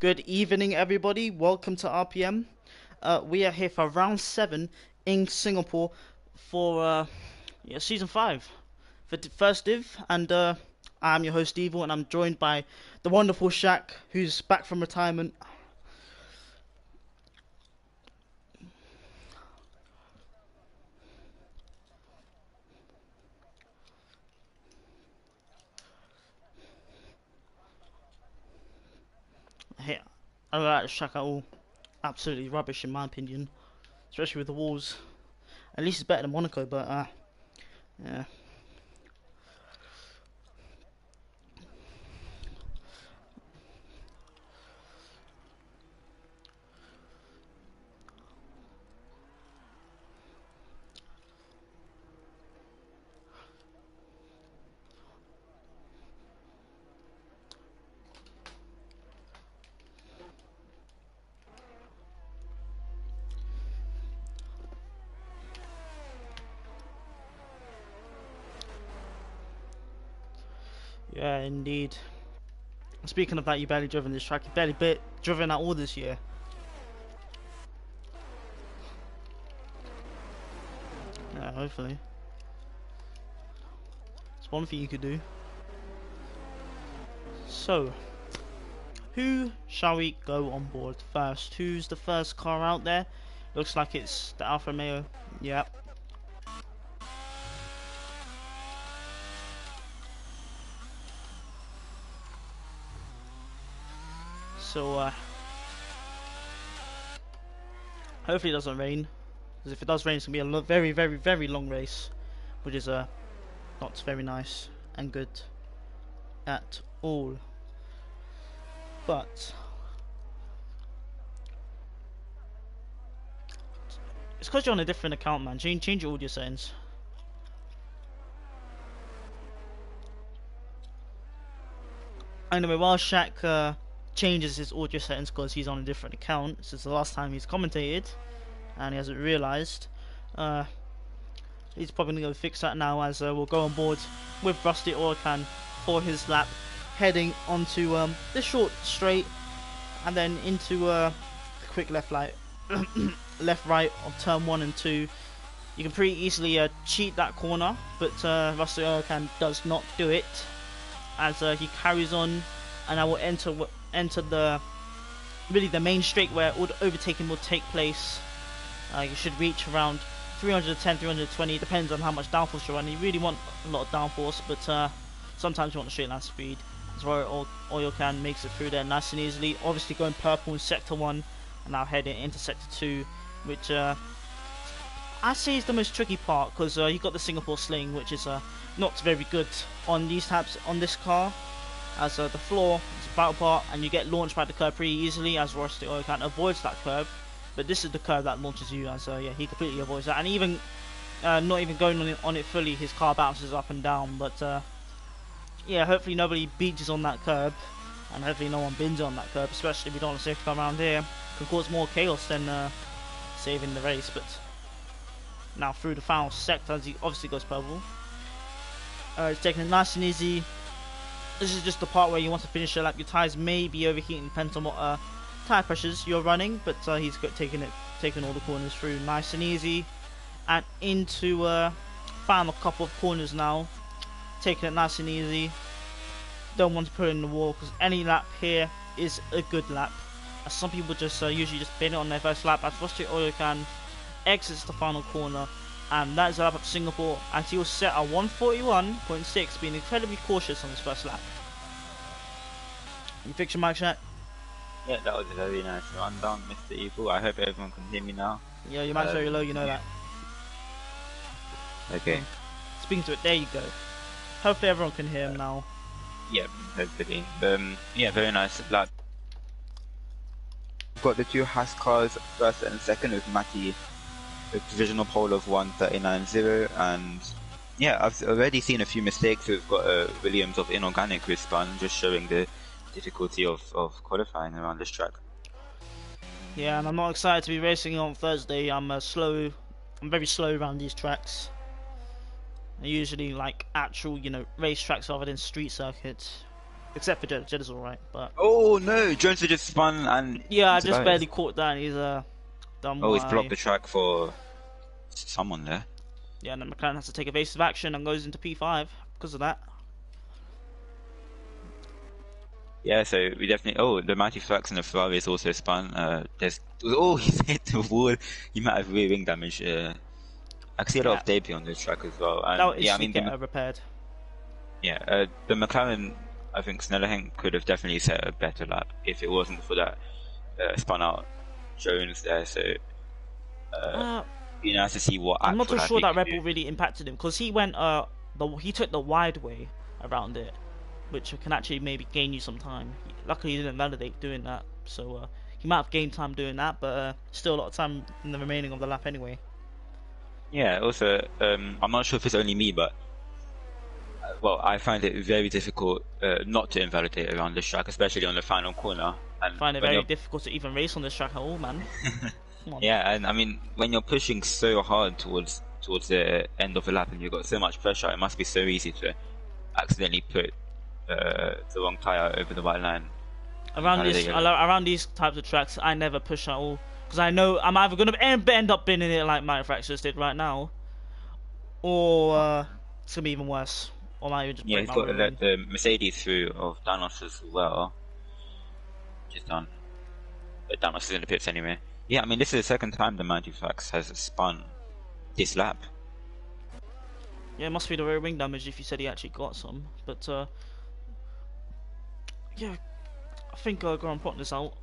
Good evening, everybody. Welcome to RPM. We are here for round 7 in Singapore for season 5 for first div, and I'm your host Evil, and I'm joined by the wonderful Shaq, who's back from retirement. Hey, I don't like Shaq at all. Absolutely rubbish in my opinion, especially with the walls. At least it's better than Monaco, but yeah. Yeah, indeed. Speaking of that, you barely driven this track. You barely driven at all this year. Yeah, hopefully. It's one thing you could do. So, who shall we go on board first? Who's the first car out there? Looks like it's the Alfa Romeo. Yep. So, hopefully it doesn't rain. Because if it does rain, it's going to be a very, very, very long race. Which is not very nice and good at all. But it's because you're on a different account, man. Change your audio settings. Anyway, while Shaq changes his audio settings because he's on a different account since the last time he's commentated and he hasn't realised, he's probably going to go fix that now as we'll go on board with Rusty Oil Can for his lap, heading onto this short straight and then into a quick left right of turn 1 and 2. You can pretty easily cheat that corner, but Rusty Oil Can does not do it as he carries on, and I will enter the main straight where all the overtaking will take place. You should reach around 310, 320, depends on how much downforce you're running. You really want a lot of downforce, but sometimes you want a straight line speed. That's why Oil Can makes it through there nice and easily. Obviously going purple in sector 1 and now heading into sector 2, which I say is the most tricky part because you got the Singapore sling, which is not very good on these types on this car, as the floor is a battle part and you get launched by the curb pretty easily, as Rusty Oil Can avoids that curb. But this is the curve that launches you, as yeah, he completely avoids that, and even not even going on it fully, his car bounces up and down. But yeah, hopefully nobody beaches on that curb, and hopefully no one bins on that curb, especially if we don't want a safety car around here. Can cause more chaos than saving the race. But now through the final sector, as he obviously goes purple, it's taking it nice and easy. This is just the part where you want to finish your lap. Your tyres may be overheating, depends on what tyre pressures you're running, but he's taking all the corners through nice and easy, and into final couple of corners now, taking it nice and easy. Don't want to put it in the wall because any lap here is a good lap. As some people just usually just bin it on their first lap. As Rusty Oil Can exits the final corner, and that is a lap of Singapore, and he was set at 141.6, being incredibly cautious on his first lap. You fix your mic, Shaq? Yeah, that was a very nice rundown, Mr. Evil. I hope everyone can hear me now. Yeah, your mic's very low, you know that. Okay. Speaking to it, there you go. Hopefully everyone can hear him now. Yeah, hopefully. Yeah, very nice lap. We've got the two Haas cars, first and second, with Matty with divisional pole of 139.0, and yeah, I've already seen a few mistakes. We've got Williams of inorganic respawn, just showing the difficulty of qualifying around this track. Yeah, and I'm not excited to be racing on Thursday. I'm very slow around these tracks. I usually like actual, race tracks rather than street circuits. Except for Jed. Jed is alright, but Oh no, Jones just spun and yeah, I just survived. barely caught that. And he's done Oh, he's my blocked the track for someone there. yeah. And then McLaren has to take evasive action and goes into P5 because of that. Yeah, so we definitely. Oh, the Mighty Flax and the Ferrari is also spun. He's hit the wall. He might have rear wing damage. I can see a lot of debris on this track as well. And That will yeah, I easily mean, get repaired. yeah, the McLaren, I think Snellerhen could have definitely set a better lap if it wasn't for that spun out Jones there. So be nice to see what. I'm not too actual sure lap that he Red can Bull really impacted him because he went he took the wide way around it, which can actually maybe gain you some time. Luckily, he didn't validate doing that, so he might have gained time doing that, but still a lot of time in the remaining of the lap anyway. Yeah. Also, I'm not sure if it's only me, but well, I find it very difficult not to invalidate around this track, especially on the final corner. And I find it when very you're- difficult to even race on this track at all, man. Come on. Yeah, and I mean, when you're pushing so hard towards the end of the lap and you've got so much pressure, it must be so easy to accidentally put the wrong tire over the white line. Around these types of tracks, I never push at all because I know I'm either gonna end up binning it like Manufacturers did right now, or it's gonna be even worse. Or I might even just Yeah, break he's my got to rear let wing. the Mercedes through of Danos as well, which is done. But Danos is in the pits anyway. Yeah, I mean, this is the second time the Magiflex has spun this lap. Yeah, it must be the rear wing damage if you said he actually got some. But yeah, I think Grant putting this out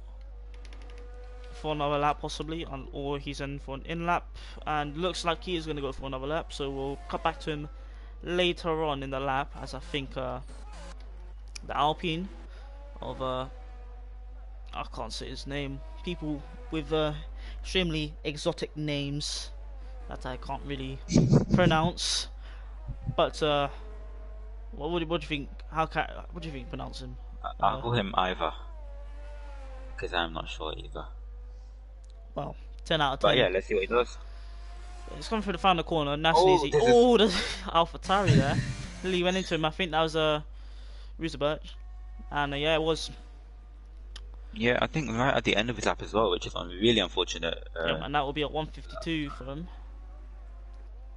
for another lap possibly, or he's in for an in lap, and looks like he is going to go for another lap. So we'll cut back to him later on in the lap, as I think the Alpine of I can't say his name. People with extremely exotic names that I can't really pronounce. But what do you think? What do you think? Pronounce him? I'll call him Ivor, because I'm not sure either. Well, 10 out of 10. But yeah, let's see what he does. It's coming through the final corner, nice and easy. This is- Oh, the AlphaTauri there. He went into him. I think that was Roosevelt, and yeah, it was. Yeah, I think right at the end of his lap as well, which is really unfortunate. And that will be at 152 for him.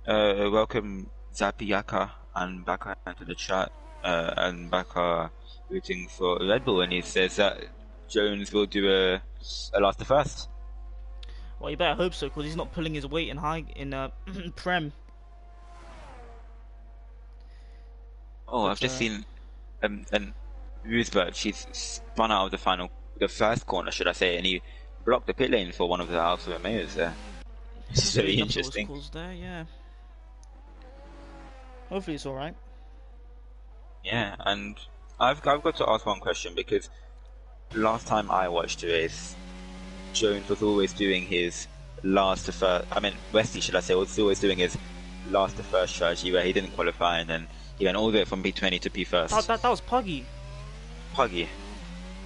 Welcome Zapiyaka and Baka into the chat, and Baka rooting for Red Bull, and he says that Jones will do a last to first. Well, you better hope so, because he's not pulling his weight in Prem. Oh, I've just seen and Roosevelt, she's spun out of the first corner, should I say, and he blocked the pit lane for one of the Alfa Romeos there. It's very interesting. Calls there, yeah. Hopefully it's alright. Yeah, and I've got to ask one question, because last time I watched the race, Jones was always doing his last to first. I mean, Westy, should I say, was always doing his last to first strategy where he didn't qualify and then he went all the way from P20 to P1. That was Puggy. Puggy.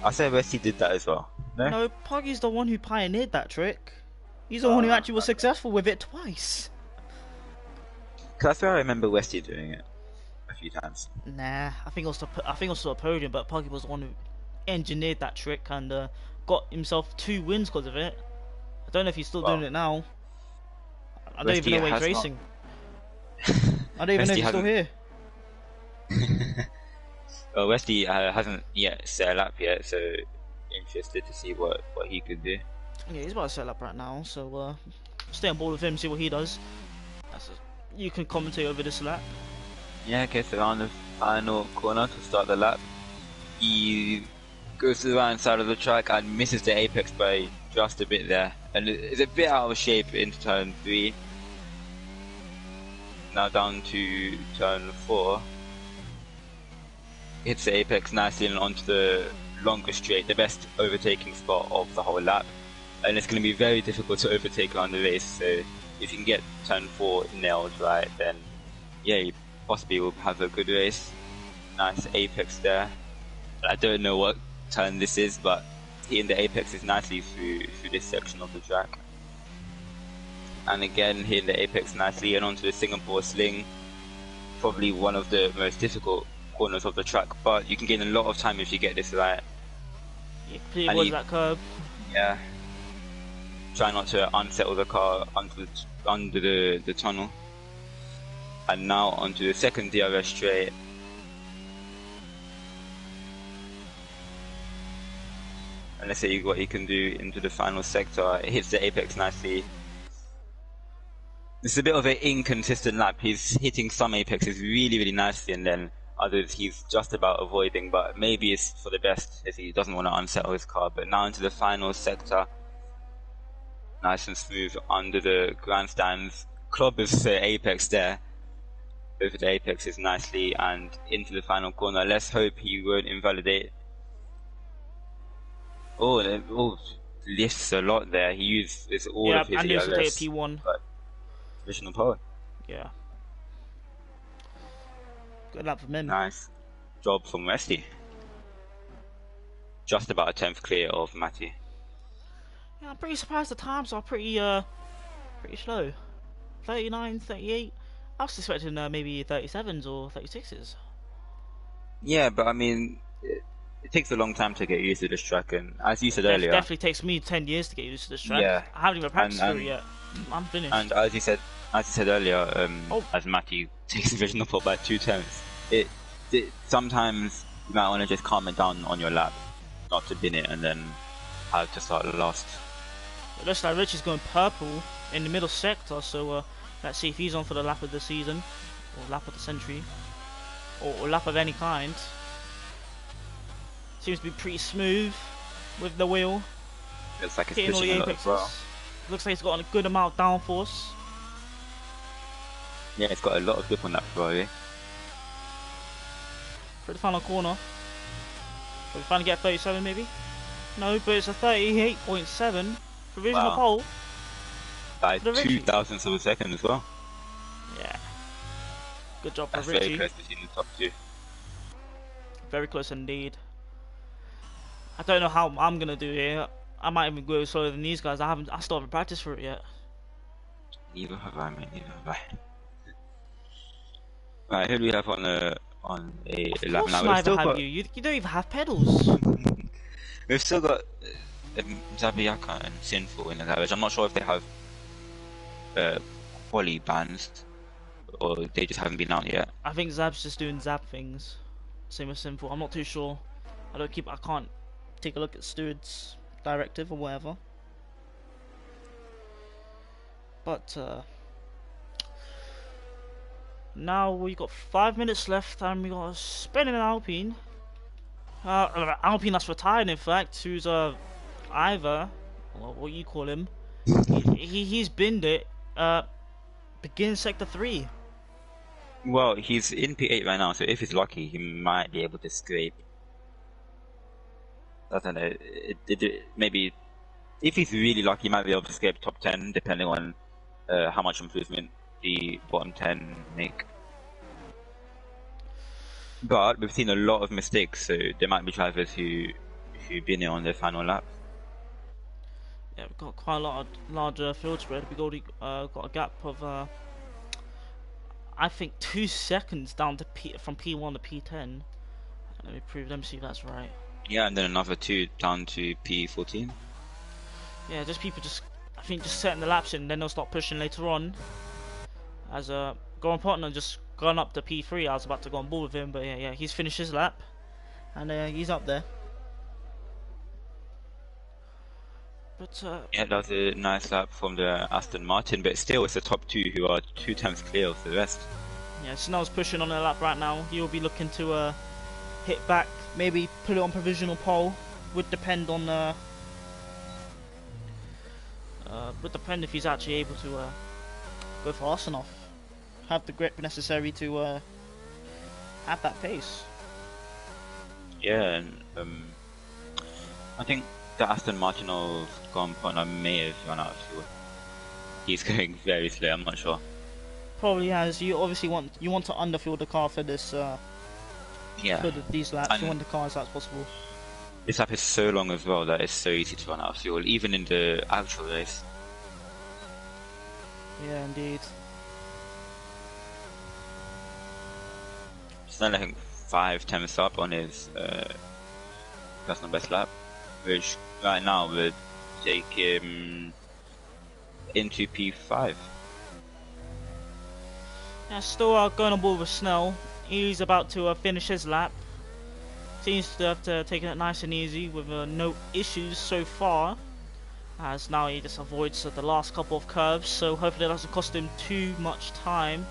I said Westy did that as well. No? No, Puggy's the one who pioneered that trick. He's the one who actually was successful with it twice. Because that's where I remember Westy doing it a few times. Nah, I think it was a podium, but Puggy was the one who engineered that trick and got himself 2 wins because of it. I don't know if he's still doing it now. I don't even know where he's racing. I don't even know if he's still here. Well, Westy hasn't yet set a lap yet, so interested to see what he could do. Yeah, he's about to set up right now, so stay on board with him, see what he does. You can commentate over this lap. Yeah, okay, so on the final corner to start the lap, he goes to the right side of the track and misses the apex by just a bit there, and it's a bit out of shape into turn 3. Now down to turn 4. Hits the apex nicely and onto the longest straight, the best overtaking spot of the whole lap, and it's going to be very difficult to overtake around the race. So if you can get turn 4 nailed right, then yeah, you possibly will have a good race. Nice apex there. I don't know what turn this is, but hitting the apex is nicely through this section of the track. And again, hitting the apex nicely and onto the Singapore sling. Probably one of the most difficult corners of the track, but you can gain a lot of time if you get this right. You completely And avoid that curb. Yeah. Try not to unsettle the car under the tunnel. And now onto the second DRS straight. And let's see what he can do into the final sector. It hits the apex nicely. It's a bit of an inconsistent lap. He's hitting some apexes really, really nicely, and then others he's just about avoiding, but maybe it's for the best if he doesn't want to unsettle his car. But now into the final sector. Nice and smooth under the grandstands. Clobbers the apex there. Over the apexes nicely and into the final corner. Let's hope he won't invalidate. Oh, lifts a lot there. He used all of his and ERS, to take a P1. but provisional pole. Yeah. Good luck from him. Nice job from Westy. Just about a 10th clear of Matty. Yeah, I'm pretty surprised the times are pretty slow. 39, 38. I was expecting maybe 37s or 36s. Yeah, but I mean, it takes a long time to get used to this track, and as you said earlier, it definitely takes me 10 years to get used to this track. Yeah, I haven't even practiced through it yet. I'm finished. And as you said earlier, as Matty takes the vision up by 2 tenths, it sometimes you might want to just calm it down on your lap, not to bin it and then have to start last. It looks like Rich is going purple in the middle sector, so let's see if he's on for the lap of the season, or lap of the century, or lap of any kind. Seems to be pretty smooth with the wheel. It's like it's hitting all the pushing a lot apexes. as well. Looks like it's got a good amount of downforce. Yeah, it's got a lot of grip on that Ferrari. For the final corner. Will we finally get 37 maybe? No, but it's a 38.7 provisional pole. By 2 thousandths of a second as well. Yeah. Good job for That's Richie. very close between the top two. Very close indeed. I don't know how I'm gonna do here. I might even go slower than these guys. I still haven't practiced for it yet. Neither have I, mate. Neither have I. Right, who do we have on a lap now? Neither have you. You don't even have pedals. We've still got Zabiaka and Sinful in the garage. I'm not sure if they have quali bans or they just haven't been out yet. I think Zab's just doing Zab things. Same as Sinful. I'm not too sure. I can't take a look at Steward's directive or whatever. But now we got 5 minutes left and we got a spinning Alpine. Alpine that's retired in fact, who's Ivor, or what you call him. He's binned it. Begin sector 3. Well, he's in P8 right now, so if he's lucky, he might be able to scrape. I don't know. Maybe if he's really lucky, he might be able to scrape top 10, depending on how much improvement the bottom 10 make. But we've seen a lot of mistakes, so there might be drivers who bin it on their final lap. Yeah, we've got quite a lot of larger field spread. We've already got a gap of I think 2 seconds down to from P1 to P10. Let me see if that's right. Yeah, and then another 2 down to P14. Yeah, just people I think just setting the laps in, then they'll start pushing later on. As Goran Partner just gone up to P3. I was about to go on board with him, but yeah, he's finished his lap, and he's up there. But yeah, that was a nice lap from the Aston Martin, but still it's the top 2 who are 2 tenths clear of the rest. Yeah, Snell's pushing on the lap right now. He'll be looking to hit back, maybe put it on provisional pole. Would depend on if he's actually able to go fast enough, have the grip necessary to have that pace. Yeah, and I think the Aston Martin of Goran Partner may have run out of fuel. He's going very slow. I'm not sure. Probably has. You obviously want to underfuel the car for this. For these laps, and you want the car as loud as possible. This lap is so long as well that it's so easy to run out of fuel, even in the actual race. Yeah, indeed. Snell, I think 5 tenths up on his personal best lap, which right now would take him into P5. Yeah, still going on board with Snell. He's about to finish his lap. Seems to have taken it nice and easy with no issues so far. As now he just avoids the last couple of curves, so hopefully it doesn't cost him too much time.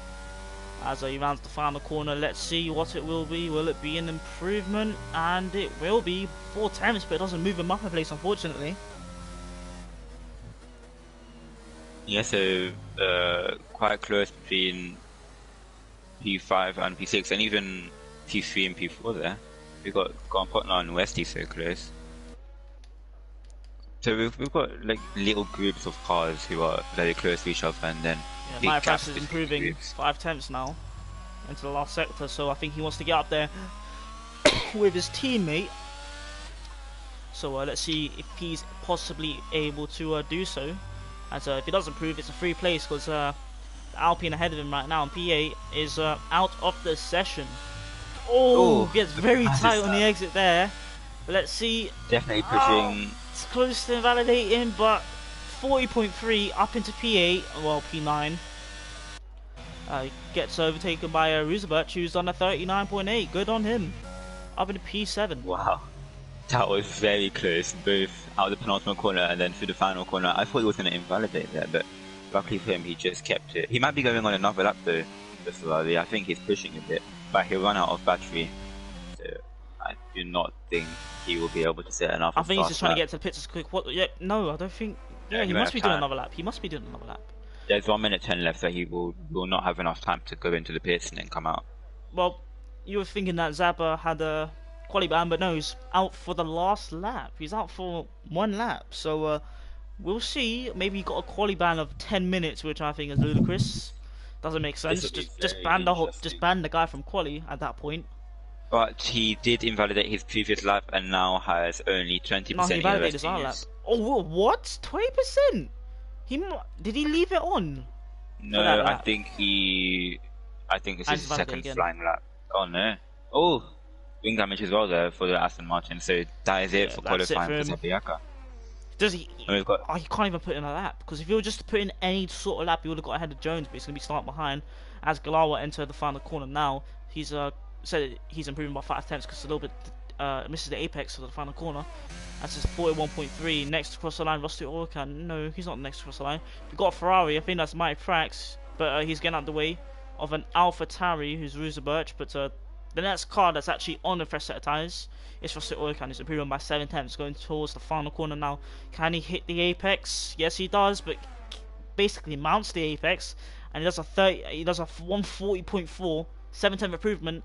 As he rounds the final corner, let's see what it will be. Will it be an improvement? And it will be 4 tenths, but it doesn't move him up in place, unfortunately. Yeah, so quite close between P5 and P6, and even P3 and P4 there. We've got Potna and Westy so close. So we've got like little groups of cars who are very close to each other, and then my Francis is improving 5 tenths now into the last sector, so I think he wants to get up there with his teammate. So let's see if he's possibly able to do so. As if he doesn't improve, it's a free place, because Alpine ahead of him right now, and P8 is out of the session. Oh, gets very tight on the exit there. But let's see. Definitely pushing. It's close to invalidating, but 40.3 up into P8, well P9. Gets overtaken by Roosevelt, who's on a 39.8. Good on him. Up into P7. Wow. That was very close, both out of the penultimate corner and then through the final corner. I thought he was going to invalidate there, but luckily for him, he just kept it. He might be going on another lap though, the Ferrari. I think he's pushing a bit, but he'll run out of battery. So I do not think he will be able to set enough. I think he's just trying to get to the pits as quick. What? Yeah, no, I don't think. Yeah, he must be doing another lap. He must be doing another lap. There's 1 minute 10 left, so he will not have enough time to go into the pits and then come out. Well, you were thinking that Zappa had a quali ban, but no, he's out for the last lap. He's out for 1 lap, so we'll see. Maybe he got a quali ban of 10 minutes, which I think is ludicrous. Doesn't make sense. Just ban the guy from quali at that point. But he did invalidate his previous lap and now has only 20%. No, he invalidated his lap. Oh, what? 20%? Did he leave it on? No, I think it's his second flying lap. Oh no. Oh, wing damage as well there for the Aston Martin. So that is it for qualifying for Zabiaka. Does he? He can't even put in a lap, because if he were just to put in any sort of lap, he would have got ahead of Jones, but he's going to be starting behind. As Galawa entered the final corner now, he's said he's improving by 5 tenths because a little bit misses the apex for the final corner. That's his 41.3. Next to cross the line, Rusty Orkan. No, he's not next to cross the line. We've got a Ferrari. I think that's Mike Frax, but he's getting out of the way of an Alpha Tauri, who's Ruza Birch. But the next car that's actually on the fresh set of tyres is Rusty Orkan. He's improving by 7 tenths, going towards the final corner now. Can he hit the apex? Yes, he does, but basically mounts the apex, and he does a 140.4, 7 tenth improvement.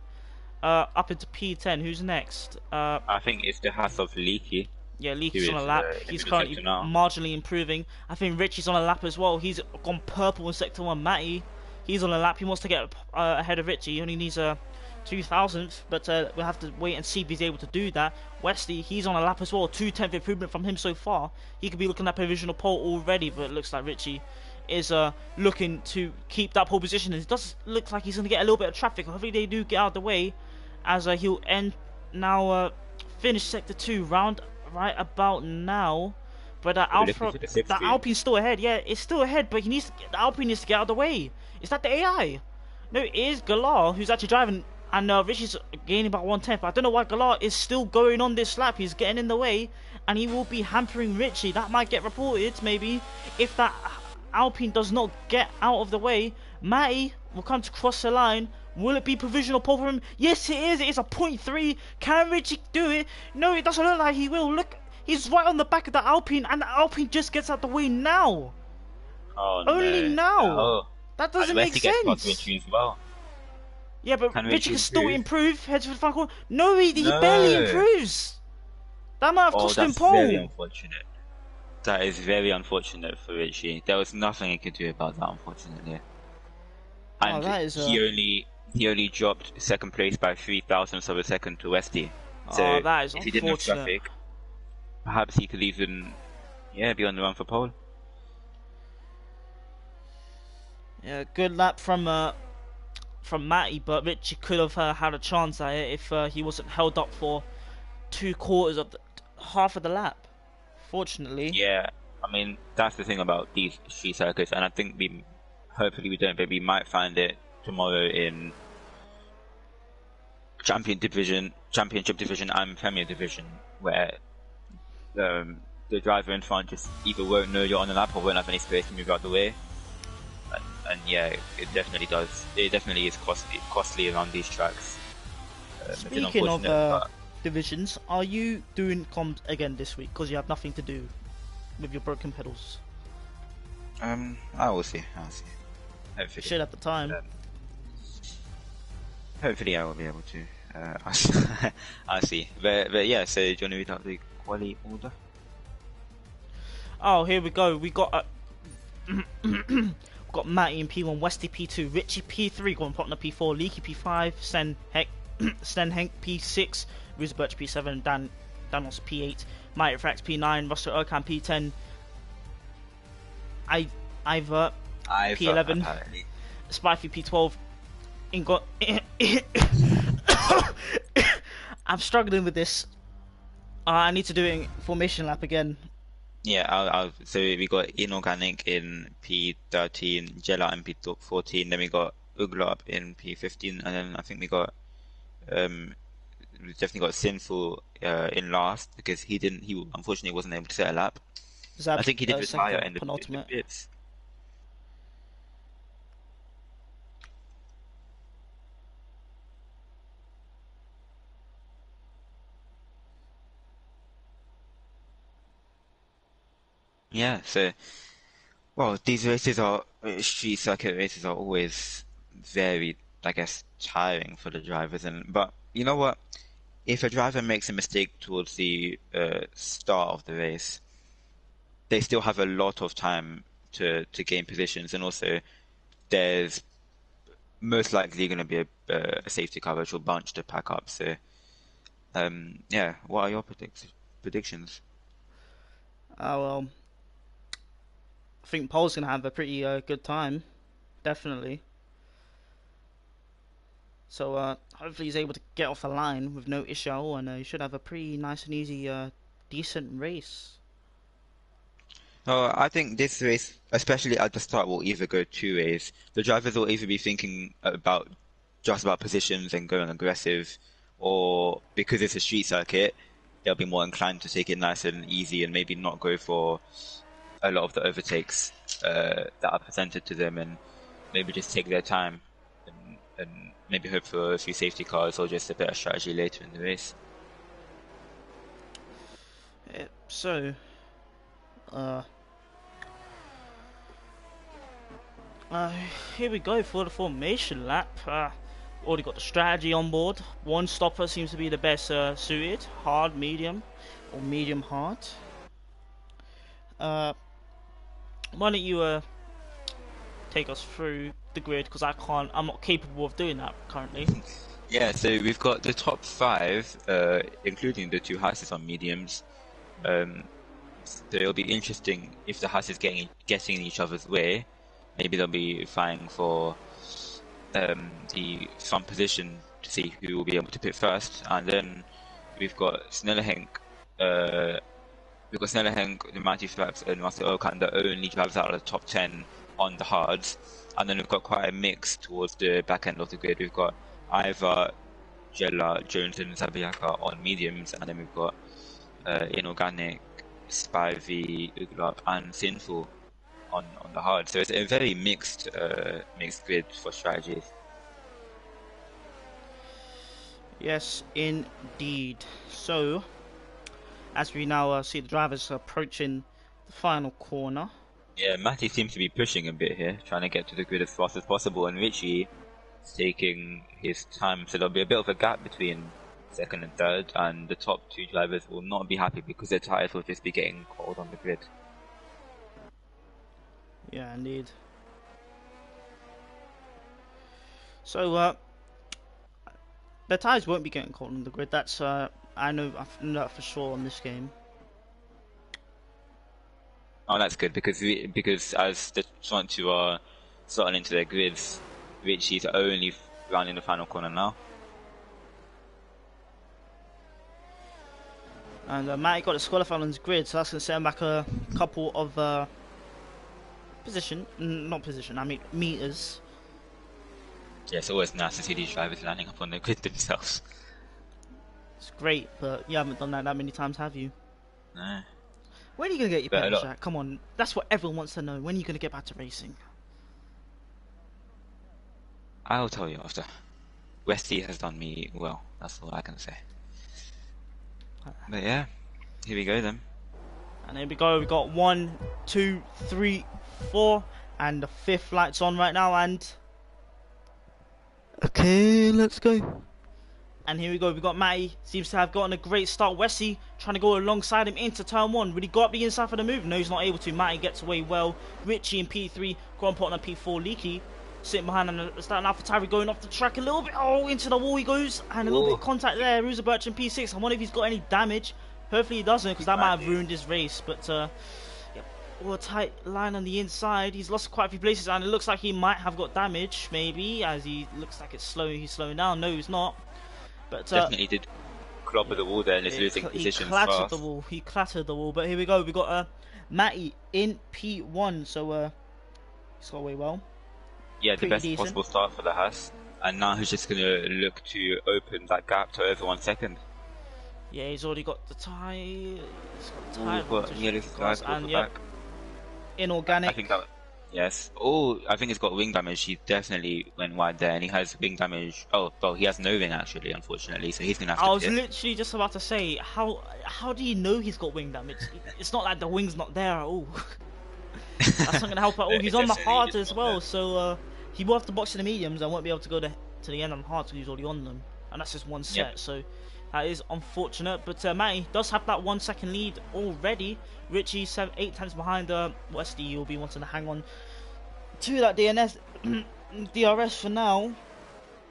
Up into P10. Who's next? I think it's the Haas of Leaky. Yeah, Leaky's on a lap. He's currently marginally improving. I think Richie's on a lap as well. He's gone purple in Sector 1. Matty, he's on a lap. He wants to get ahead of Richie. He only needs a 2,000th, but we'll have to wait and see if he's able to do that. Westy, he's on a lap as well. 2/10 improvement from him so far. He could be looking at provisional pole already, but it looks like Richie is looking to keep that pole position. It does look like he's going to get a little bit of traffic. Hopefully they do get out of the way, as he'll end now, finish Sector 2 round right about now. But the Alpine's still ahead. Yeah, it's still ahead, but the Alpine needs to get out of the way. Is that the AI? No, it is Galar who's actually driving, and Richie's gaining about 1/10. But I don't know why Galar is still going on this lap. He's getting in the way, and he will be hampering Richie. That might get reported, maybe, if that Alpine does not get out of the way. Matty will come to cross the line. Will it be provisional pole for him? Yes, it is. It is a 0.3. Can Richie do it? No, it doesn't look like he will. Look, he's right on the back of the Alpine, and the Alpine just gets out the way now. Oh, only now. No. That doesn't make sense. As well. Yeah, but Richie can still improve. Heads for the final corner. No, he barely improves. That might have cost him pole. Very unfortunate. That is very unfortunate for Richie. There was nothing he could do about that, unfortunately. And he only dropped second place by 3,000ths of a second to Westy. So that is if he didn't have traffic, perhaps he could even be on the run for pole. Yeah, good lap from from Matty, but Richie could have had a chance at it if he wasn't held up for 2/4 of half of the lap. Fortunately. Yeah, I mean that's the thing about these street circuits, and I think hopefully we don't, but we might find it tomorrow in Championship Division, and Premier Division, where the driver in front just either won't know you're on the lap or won't have any space to move out the way. And yeah, it definitely does. It definitely is costly around these tracks. Speaking of divisions, are you doing comms again this week? Because you have nothing to do with your broken pedals. I will see. Hopefully. Should at the time. Hopefully I will be able to. I'll see. But yeah, so do you want to read out the quali order? Oh, here we go. We got got Matty in P1, Westy P2, Richie P3, Gordon Potner P4, Leaky P5, Sten Henk P6, Ruza Birch P7, Danos P8, Mighty Frax P9, Russell Urkan P10, Ivor P11, apparently. Spifey P12, I'm struggling with this. I need to do it in formation lap again. Yeah, so we got Inorganic in P13, Jella in P14, then we got Uglop in P15, and then I think we definitely got Sinful in last because he unfortunately wasn't able to set a lap. I think he did retire in the bits. Yeah, so, well, these street circuit races are always very, I guess, tiring for the drivers. But you know what? If a driver makes a mistake towards the start of the race, they still have a lot of time to gain positions, and also there's most likely going to be a safety car or bunch to pack up. So, yeah, what are your predictions? Well, I think Paul's going to have a pretty good time, definitely. So hopefully he's able to get off the line with no issue, and he should have a pretty nice and easy, decent race. I think this race, especially at the start, will either go two ways. The drivers will either be thinking just about positions and going aggressive, or because it's a street circuit, they'll be more inclined to take it nice and easy and maybe not go for a lot of the overtakes that are presented to them, and maybe just take their time and maybe hope for a few safety cars or just a better strategy later in the race. So, here we go for the formation lap. Already got the strategy on board. One stopper seems to be the best suited. Hard, medium, or medium hard. Why don't you take us through the grid, because I'm not capable of doing that currently. Yeah, so we've got the top 5, including the 2 Hasses on mediums. So it'll be interesting if the Hasses getting in each other's way. Maybe they'll be fighting for the front position to see who will be able to pit first, and then we've got Snellerhenk, the Mighty Flaps, and Russell Okan, the only drivers out of the top 10 on the hards. And then we've got quite a mix towards the back end of the grid. We've got Ivar, Jella, Jones, and Zabiaka on mediums, and then we've got Inorganic, Spivey, Uglop, and Sinful on the hard. So it's a very mixed grid for strategies. Yes, indeed. So, as we now see the drivers approaching the final corner. Yeah, Matty seems to be pushing a bit here, trying to get to the grid as fast as possible, and Richie is taking his time, so there'll be a bit of a gap between second and third, and the top 2 drivers will not be happy because their tires will just be getting cold on the grid. Yeah, indeed. So, the tires won't be getting cold on the grid. That's I know that for sure on this game. Oh, that's good because as the front 2 are starting into their grids, Richie's only round in the final corner now. And Matty got the disqualified on his grid, so that's going to set him back a couple of meters. Yeah, it's always nice to see these drivers landing up on the grid themselves. It's great, but you haven't done that many times, have you? No. When are you going to get your pedals back? Come on, that's what everyone wants to know. When are you going to get back to racing? I'll tell you after. Westy has done me well, that's all I can say. But yeah, here we go then. And here we go, we got 1, 2, 3, 4, and the 5th light's on right now, and... Okay, let's go. And here we go, we got Matty, seems to have gotten a great start. Westy trying to go alongside him into turn 1. Really got up the inside for the move. No, he's not able to. Matty gets away well. Richie in P3, Grand Pot on P4, Leaky sitting behind, and starting AlphaTauri going off the track a little bit. Oh, into the wall he goes, and a little bit of contact there. Roosevelt in P6. I wonder if he's got any damage. Hopefully he doesn't, because that might have ruined his race. But yeah, all a tight line on the inside. He's lost quite a few places, and it looks like he might have got damage, maybe, as he looks like it's slow. He's slowing down. No, he's not. But definitely did clobber the wall there and is losing position fast. He clattered the wall. But here we go. We got Matty in P1, so he's got away well. Yeah, the best possible start for the Haas, and now he's just gonna look to open that gap to over 1 second. Yeah, he's already got the tyre. He's got the tyre. And yep, inorganic. I think that. Yes. Oh, I think he's got wing damage. He definitely went wide there, and he has wing damage. Oh, well, he has no wing actually, unfortunately. So he's gonna have to. I was literally just about to say, how do you know he's got wing damage? It's not like the wing's not there at all. That's not gonna help at all. He's on the hard as well, so he will have to box in the mediums. I won't be able to go to the end on hard because he's already on them, and that's just one set. Yep. So that is unfortunate. But Matty does have that 1 second lead already. Richie 8 tenths behind Westy. Will be wanting to hang on to that DRS for now.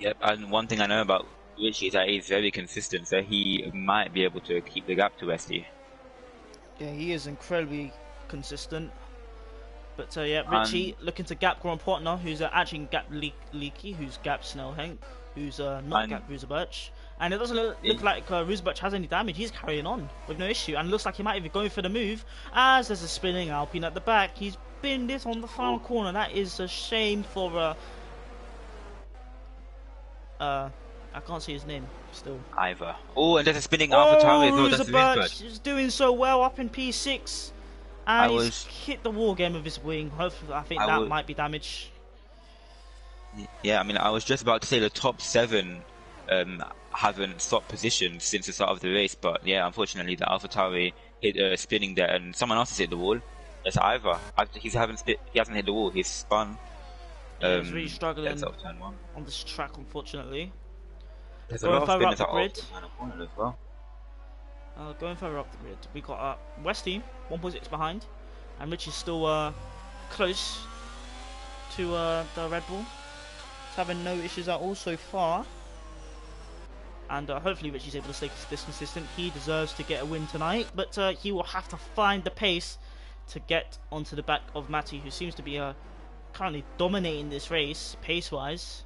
Yep. And one thing I know about Richie is that he's very consistent, so he might be able to keep the gap to Westy. Yeah, he is incredibly consistent. But yeah, Richie looking to gap Grand Partner, who's actually gap Leaky, who's gap Snellhank, who's not gap Roosebirch. And it doesn't look like Roosebirch has any damage. He's carrying on with no issue, and looks like he might even go for the move. As there's a spinning Alpine at the back, he's binned it on the final corner. That is a shame for I can't see his name still. Ivor. Oh, and there's a spinning AlphaTauri. Roosebirch is doing so well up in P6. And he's hit the wall again with his wing. Hopefully, I think that might be damage. Yeah, I mean, I was just about to say the top 7 haven't stopped position since the start of the race, but yeah, unfortunately, the AlphaTauri hit spinning there, and someone else has hit the wall. It's Ivor. He hasn't hit the wall. He's spun. Yeah, he's really struggling on this track, unfortunately. There's a lot of spinners up the grid as well. Going further up the grid, we got Westy 1.6 behind, and Rich is still close to the Red Bull. He's having no issues at all so far, and hopefully Rich is able to stay this consistent. He deserves to get a win tonight, but he will have to find the pace to get onto the back of Matty, who seems to be currently dominating this race pace-wise,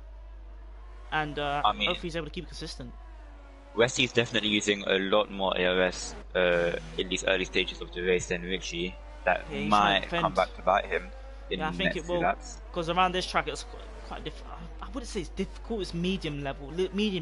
and hopefully he's able to keep it consistent. Westy's definitely using a lot more ARS in these early stages of the race than Richie. That might come back to bite him in the next few laps. Because around this track it's quite difficult. I wouldn't say it's difficult, it's medium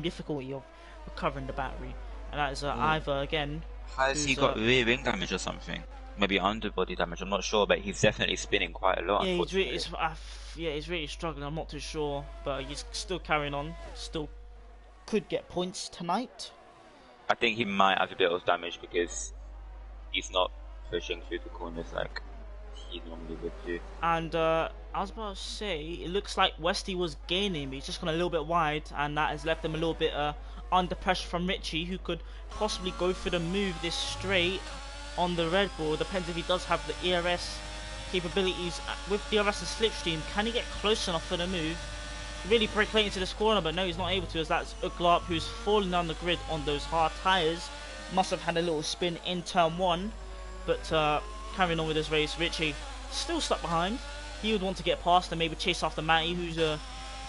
difficulty of recovering the battery. And that is Ivor again. Has he got rear wing damage or something? Maybe underbody damage, I'm not sure, but he's definitely spinning quite a lot. Yeah, he's really struggling, I'm not too sure. But he's still carrying on, still could get points tonight. I think he might have a bit of damage because he's not pushing through the corners like he normally would do. And I was about to say, it looks like Westy was gaining, but he's just gone a little bit wide, and that has left him a little bit under pressure from Richie, who could possibly go for the move this straight on the Red Bull. Depends if he does have the ERS capabilities with DRS and slipstream. Can he get close enough for the move? Really break late into this corner, but no, he's not able to, as that's Uglarp, who's falling down the grid on those hard tyres. Must have had a little spin in turn 1, but carrying on with this race. Richie still stuck behind. He would want to get past and maybe chase after Matty, who's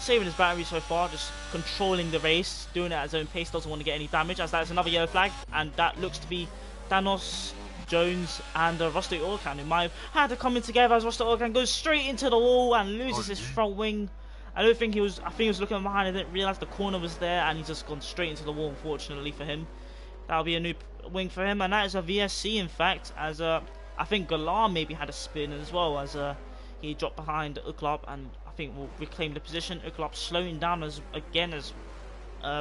saving his battery so far, just controlling the race, doing it at his own pace, doesn't want to get any damage, as that's another yellow flag, and that looks to be Thanos, Jones, and Rusty Orkan, who might have had to come in together, as Rusty Orkan goes straight into the wall and loses his front wing. I think he was looking behind and didn't realise the corner was there, and he's just gone straight into the wall, unfortunately for him. That'll be a new wing for him, and that is a VSC, in fact, as I think Galar maybe had a spin as well, as he dropped behind Uklop, and I think will reclaim the position. Uklop slowing down as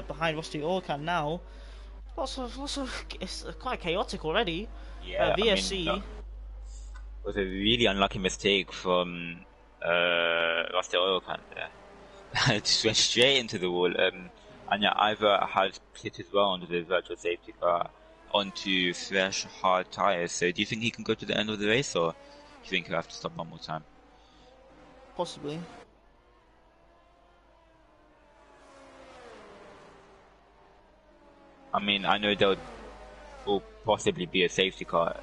behind Rusty Orkan now. Lots of, it's quite chaotic already. Yeah, VSC. I mean, was a really unlucky mistake from Rusty Orkan there. Just went straight into the wall. And yeah, Ivor has pit as well under the virtual safety car onto fresh, hard tyres. So do you think he can go to the end of the race, or do you think he'll have to stop one more time? Possibly. I mean, I know there will possibly be a safety car,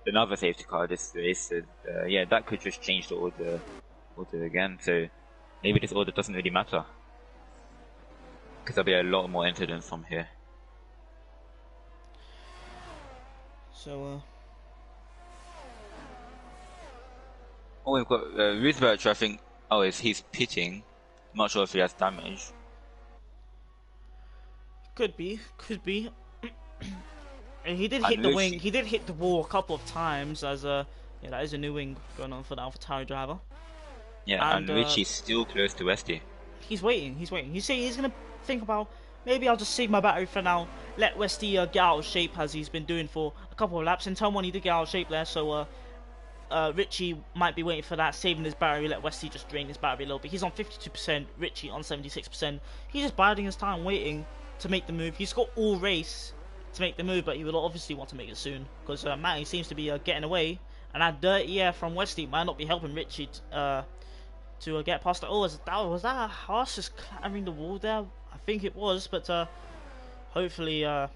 another safety car this race. So, yeah, that could just change the order again. So maybe this order doesn't really matter, because there'll be a lot more incidents from here. So, oh, we've got Roosevelt, I think. Oh, he's pitting. I'm not sure if he has damage. could be. And he did hit the wing. He did hit the wall a couple of times. As yeah, that is a new wing going on for the AlphaTauri driver. Yeah, and Richie's still close to Westy. He's waiting. He's saying he's gonna think about, maybe I'll just save my battery for now. Let Westy get out of shape, as he's been doing for a couple of laps. In turn one, he did get out of shape there, so Richie might be waiting for that, saving his battery. Let Westy just drain his battery a little bit. He's on 52%, Richie on 76%. He's just biding his time, waiting to make the move. He's got all race to make the move, but he will obviously want to make it soon, because Matty seems to be getting away, and that dirty air from Westy might not be helping Richie to get past it. Oh, was that a horse just clattering the wall there? I think it was, but hopefully he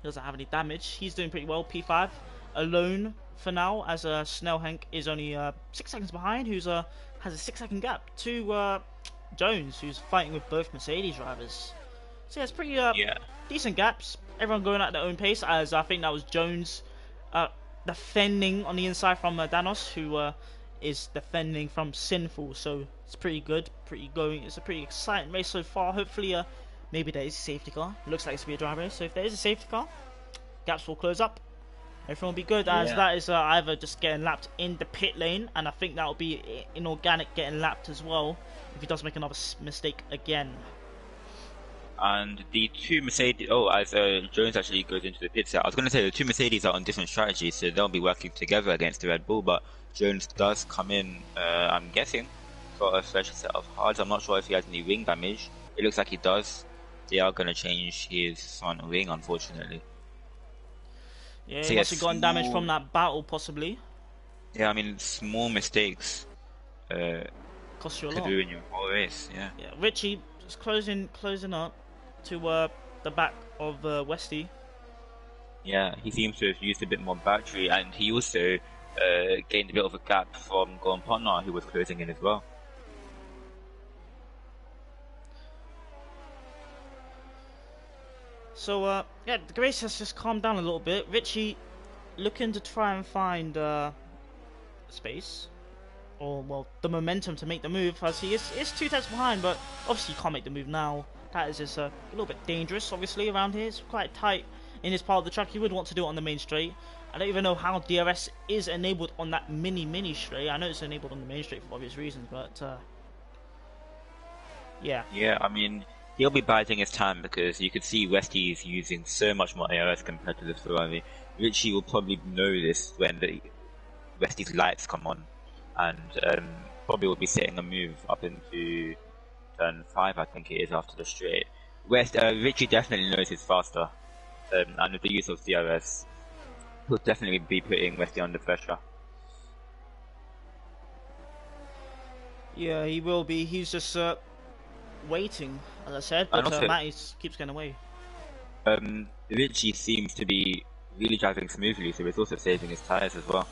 doesn't have any damage. He's doing pretty well. P5 alone for now, as Snellhank is only 6 seconds behind, who's has a 6-second gap to Jones, who's fighting with both Mercedes drivers. So yeah, it's pretty decent gaps. Everyone going at their own pace, as I think that was Jones defending on the inside from Danos, who is defending from Sinful. So it's pretty good, pretty going. It's a pretty exciting race so far. Hopefully maybe there is a safety car. Looks like it's to be a dry race, so if there is a safety car, gaps will close up. Everything will be good, as that is either just getting lapped in the pit lane, and I think that will be Inorganic getting lapped as well if he does make another mistake again. And the two Mercedes, as Jones actually goes into the pit set, I was going to say the two Mercedes are on different strategies, so they'll be working together against the Red Bull, but Jones does come in, I'm guessing, for a fresh set of hards. I'm not sure if he has any wing damage. It looks like he does. They are going to change his front wing, unfortunately. Yeah, he must have gotten damage from that battle, possibly. Yeah, I mean, small mistakes cost you a could lot. ruin your whole race, yeah. Yeah, Richie just closing up to the back of Westy. Yeah, he seems to have used a bit more battery, and he also gained a bit of a gap from Gordon Potnar, who was closing in as well. So yeah, the race has just calmed down a little bit. Richie looking to try and find space, or well, the momentum to make the move, as he is 2 tenths behind, but obviously you can't make the move now. That is just a little bit dangerous, obviously, around here. It's quite tight in this part of the track. You would want to do it on the main straight. I don't even know how DRS is enabled on that mini straight. I know it's enabled on the main straight for obvious reasons, but yeah. Yeah, I mean, he'll be biding his time, because you could see Westy is using so much more ARS compared to the Ferrari. Richie will probably know this when the Westy's lights come on, and probably will be setting a move up into turn 5, I think it is, after the straight. Richie definitely knows he's faster, and with the use of DRS, he'll definitely be putting Westy under pressure. Yeah, he will be. He's just waiting, as I said, but Matty keeps getting away. Richie seems to be really driving smoothly, so he's also saving his tyres as well.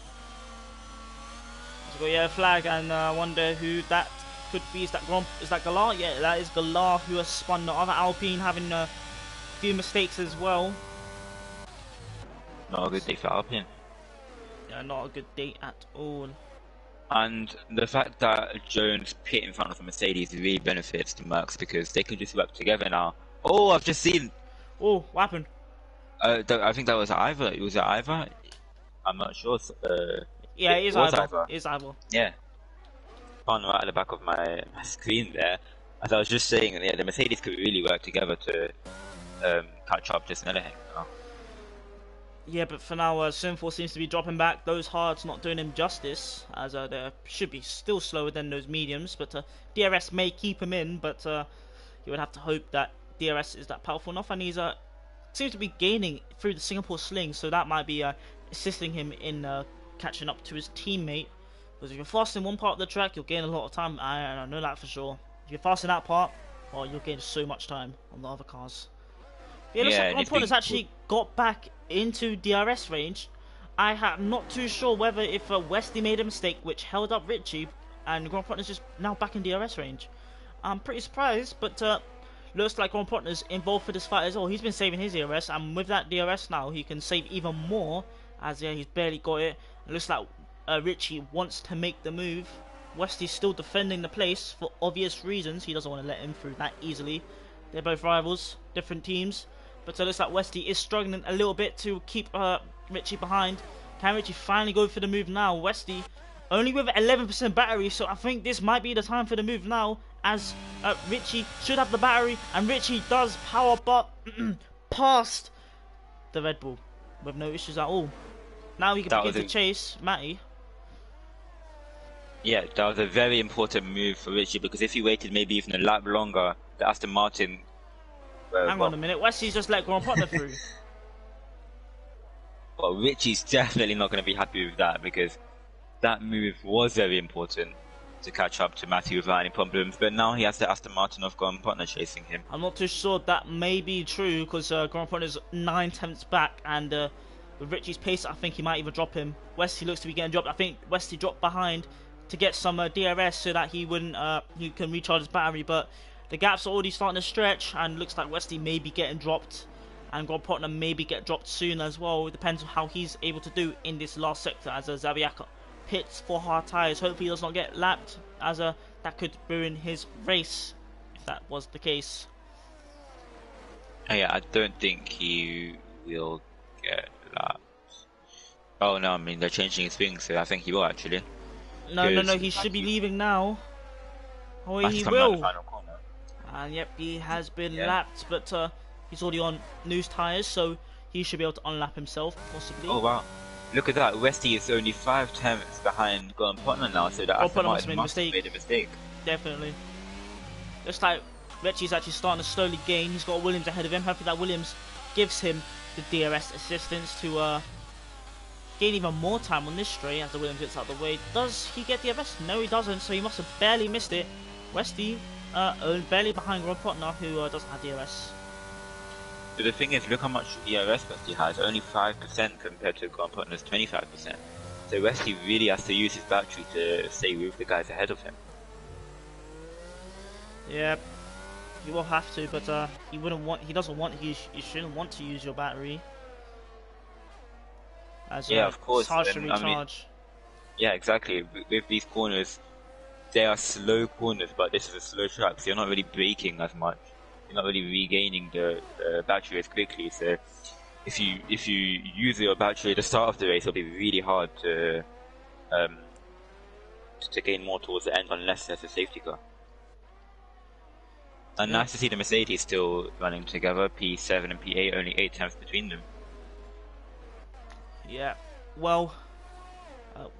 He's got a yellow flag, and I wonder who that could be, is that Galar? Yeah, that is Galar who has spun. The other Alpine having a few mistakes as well. Not a good day for Alpine. Yeah, not a good day at all. And the fact that Jones pit in front of the Mercedes really benefits the Mercs because they can just work together now. Oh, I've just seen. Oh, what happened? I think that was Ivor. Was it Ivor? I'm not sure. Yeah, it is was Ivor. Ivor. It is Ivor. Yeah. Found right at the back of my screen there. As I was just saying, yeah, the Mercedes could really work together to catch up to Snellerheim. Yeah, but for now, Sinful seems to be dropping back. Those hards not doing him justice, as they should be still slower than those mediums. But DRS may keep him in, but you would have to hope that DRS is that powerful enough, and he's seems to be gaining through the Singapore sling, so that might be assisting him in catching up to his teammate. Because if you're fast in one part of the track, you'll gain a lot of time. I know that for sure. If you're fast in that part, well, you'll gain so much time on the other cars. Yeah, looks like Grandpont has actually got back into DRS range. I'm not too sure whether if Westy made a mistake which held up Richie, and Grandpont is just now back in DRS range. I'm pretty surprised, but looks like Grandpont is involved for this fight as well. He's been saving his DRS, and with that DRS now, he can save even more, as he's barely got it. It looks like Richie wants to make the move. Westy's still defending the place for obvious reasons. He doesn't want to let him through that easily. They're both rivals, different teams. But it looks like Westy is struggling a little bit to keep Richie behind. Can Richie finally go for the move now? Westy only with 11% battery, so I think this might be the time for the move now, as Richie should have the battery, and Richie does power up past the Red Bull with no issues at all. Now he can begin to chase Matty. Yeah, that was a very important move for Richie, because if he waited maybe even a lap longer, the Aston Martin... Hang on a minute, Westy's just let Grand Partner through. Well, Richie's definitely not going to be happy with that, because that move was very important to catch up to Matthew without any problems, but now he has the Aston Martin of Grand Partner chasing him. I'm not too sure that may be true, because Grand Partner's 9/10 back, and with Richie's pace, I think he might even drop him. Westy looks to be getting dropped. I think Westy dropped behind to get some DRS so that he wouldn't, he can recharge his battery, but the gap's already starting to stretch, and looks like Westy may be getting dropped, and Grand Partner maybe get dropped soon as well. It depends on how he's able to do in this last sector, as Zabiaka pits for hard tyres. Hopefully he does not get lapped, as that could ruin his race if that was the case. Yeah, I don't think he will get lapped. Oh no, I mean they're changing his wings, so I think he will actually. No, he should be leaving now. Oh, he will. And yep, he has been lapped, but he's already on news tyres, so he should be able to unlap himself, possibly. Oh wow, look at that, Westy is only 5/10 behind Grand Partner now, so that Aston Martin must have made a mistake. Definitely. Looks like Richie's actually starting to slowly gain. He's got Williams ahead of him. Hopefully that Williams gives him the DRS assistance to gain even more time on this straight as the Williams gets out of the way. Does he get DRS? No, he doesn't, so he must have barely missed it. Westy barely behind Grand Partner, who doesn't have DRS. So the thing is, look how much DRS Westy has, only 5% compared to Grand Partner's 25%. So Westy really has to use his battery to stay with the guys ahead of him. Yeah, he will have to, but he shouldn't want to use your battery. As, yeah, of course. It's hard to recharge. I mean, yeah, exactly. With these corners, they are slow corners, but this is a slow track, so you're not really braking as much. You're not really regaining the battery as quickly. So if you use your battery at the start of the race, it'll be really hard to gain more towards the end unless there's a safety car. And nice to see the Mercedes still running together, P7 and P8, only 8 tenths between them. Yeah, well,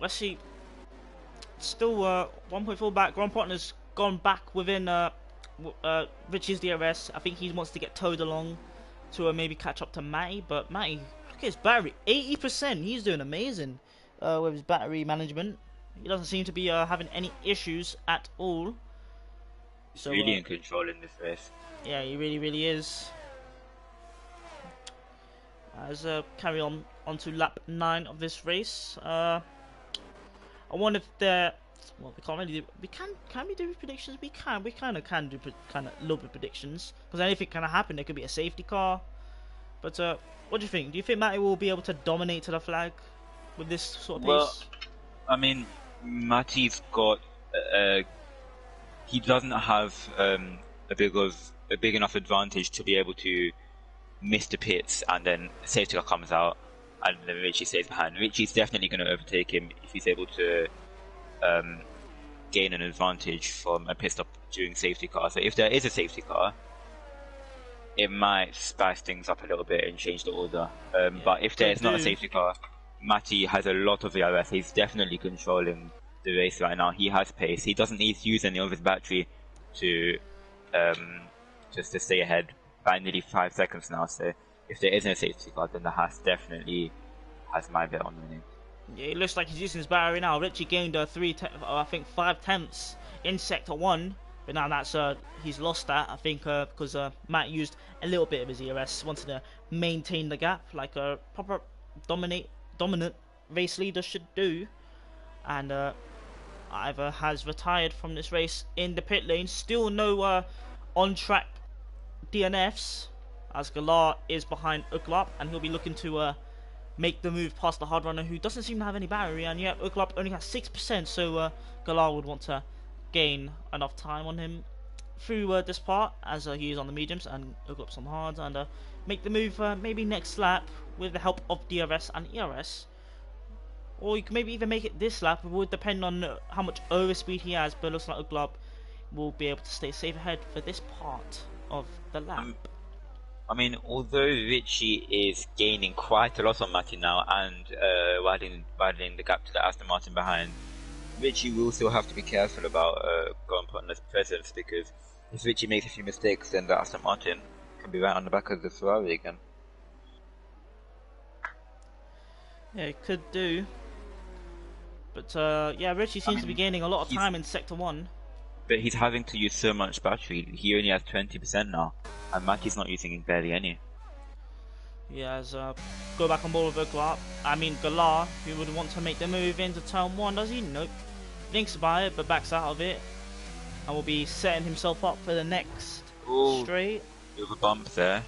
let's see. Still 1.4 back. Grand Partner's gone back within Richie's DRS. I think he wants to get towed along to maybe catch up to Matty, but Matty, look at his battery, 80%. He's doing amazing with his battery management. He doesn't seem to be having any issues at all. He's really in control in this race. Yeah, he really is. As carry on to lap 9 of this race. I wonder if they're Well, we can't really do. Can we do predictions? We can. We kind of can do kind of a little bit of predictions because anything can happen. There could be a safety car. But what do you think? Do you think Matty will be able to dominate to the flag with this sort of Well, pace? I mean, Matty's got he doesn't have a big enough advantage to be able to miss the pits and then safety car comes out and then Richie stays behind. Richie's definitely going to overtake him if he's able to gain an advantage from a pit stop during safety car. So if there is a safety car, it might spice things up a little bit and change the order. But if there's not a safety car, Matty has a lot of VRS. He's definitely controlling the race right now. He has pace. He doesn't need to use any of his battery to just to stay ahead by nearly 5 seconds now. So if there isn't a safety car, then the Haas definitely has my bet on winning. Yeah, it looks like he's using his battery now. Richie gained 5 tenths in sector 1, but now that's he's lost that. I think because Matt used a little bit of his ERS, wanted to maintain the gap like a proper dominant race leader should do, and Ivor has retired from this race in the pit lane. Still no on track DNFs, as Galar is behind Uglop, and he'll be looking to make the move past the hard runner who doesn't seem to have any battery, and yet Uglop only has 6%, so Galar would want to gain enough time on him through this part as he is on the mediums and Uglop's on the hards, and make the move maybe next lap with the help of DRS and ERS. Or you can maybe even make it this lap. It would depend on how much overspeed he has, but it looks like Uglop will be able to stay safe ahead for this part of the lap. I mean, although Richie is gaining quite a lot on Matty now and widening the gap to the Aston Martin behind, Richie will still have to be careful about going put on his presence, because if Richie makes a few mistakes, then the Aston Martin can be right on the back of the Ferrari again. Yeah, it could do. But yeah, Richie seems to be gaining a lot of time in sector 1. But he's having to use so much battery. He only has 20% now, and Matty's not using barely any. Yeah, as go back on board with Galar. Galar, who would want to make the move into turn 1, does he? Nope. Thinks about it, but backs out of it, and will be setting himself up for the next straight. With a bump there.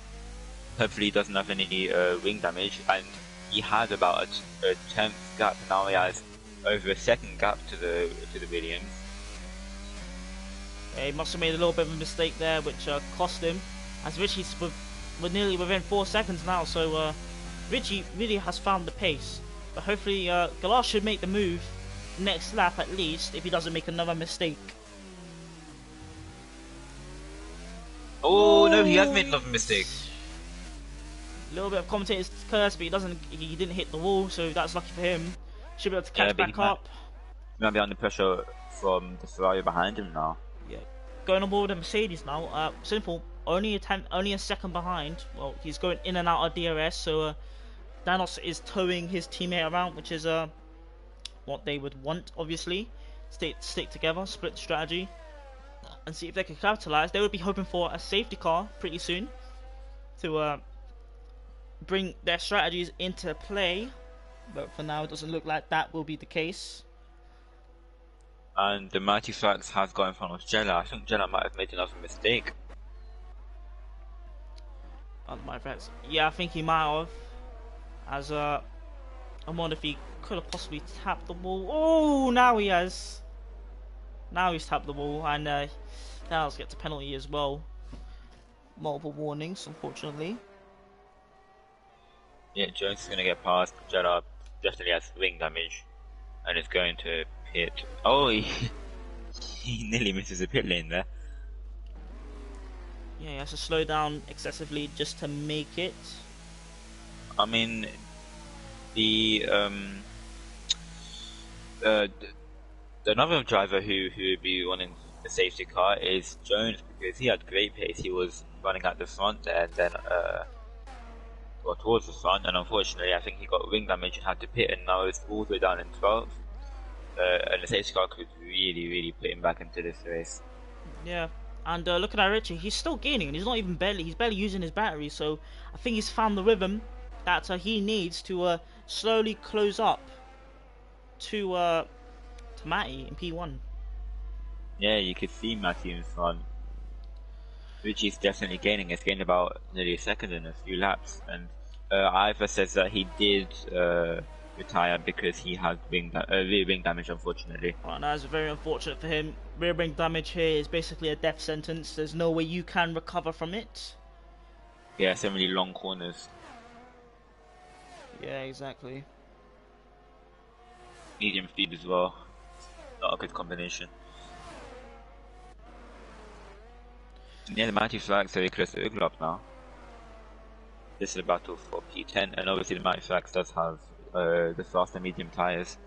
Hopefully he doesn't have any wing damage, and he had about a 10th gap. Now he has over a second gap to the Williams. Yeah, he must have made a little bit of a mistake there, which cost him, as Richie's we're nearly within 4 seconds now, so Richie really has found the pace. But hopefully Galar should make the move next lap at least, if he doesn't make another mistake. Oh no, he has made another mistake. A little bit of commentator's curse, but he didn't hit the wall, so that's lucky for him. Should be able to catch back up. He might be under pressure from the Ferrari behind him now. Yeah, going on board with a Mercedes now. Simple, only a second behind. Well, he's going in and out of DRS, so Danos is towing his teammate around, which is what they would want, obviously. Stick together, split the strategy, and see if they can capitalize. They would be hoping for a safety car pretty soon to bring their strategies into play, but for now it doesn't look like that will be the case. And the Mighty Flags has got in front of Jella. I think Jella might have made another mistake. Yeah, I think he might have. As I wonder if he could have possibly tapped the wall. Oh, now he has. Now he's tapped the wall, and Dallas gets a penalty as well. Multiple warnings, unfortunately. Yeah, Jones is going to get past. Jella definitely has wing damage, and is going to pit. Oh, he nearly misses a pit lane there. Yeah, he has to slow down excessively just to make it. I mean, another driver who would be wanting the safety car is Jones, because he had great pace. He was running at the front there, and then got towards the front, and unfortunately I think he got wing damage and had to pit, and now he's all the way down in 12th. And the safety car could really put him back into this race. Yeah, and looking at Richie, he's still gaining, and he's barely using his battery, so I think he's found the rhythm that he needs to slowly close up to Matty in P1. Yeah, you could see Matty in front. Richie's definitely gaining. It's gained about nearly a second in a few laps. And Ivor says that he did retire because he had rear wing damage, unfortunately. Well, that's very unfortunate for him. Rear wing damage here is basically a death sentence. There's no way you can recover from it. Yeah, so many long corners. Yeah, exactly. Medium speed as well. Not a good combination. Yeah, the Mighty Flags very close to Uglop now. This is a battle for P10, and obviously the Mighty Flags does have the fast and medium tyres.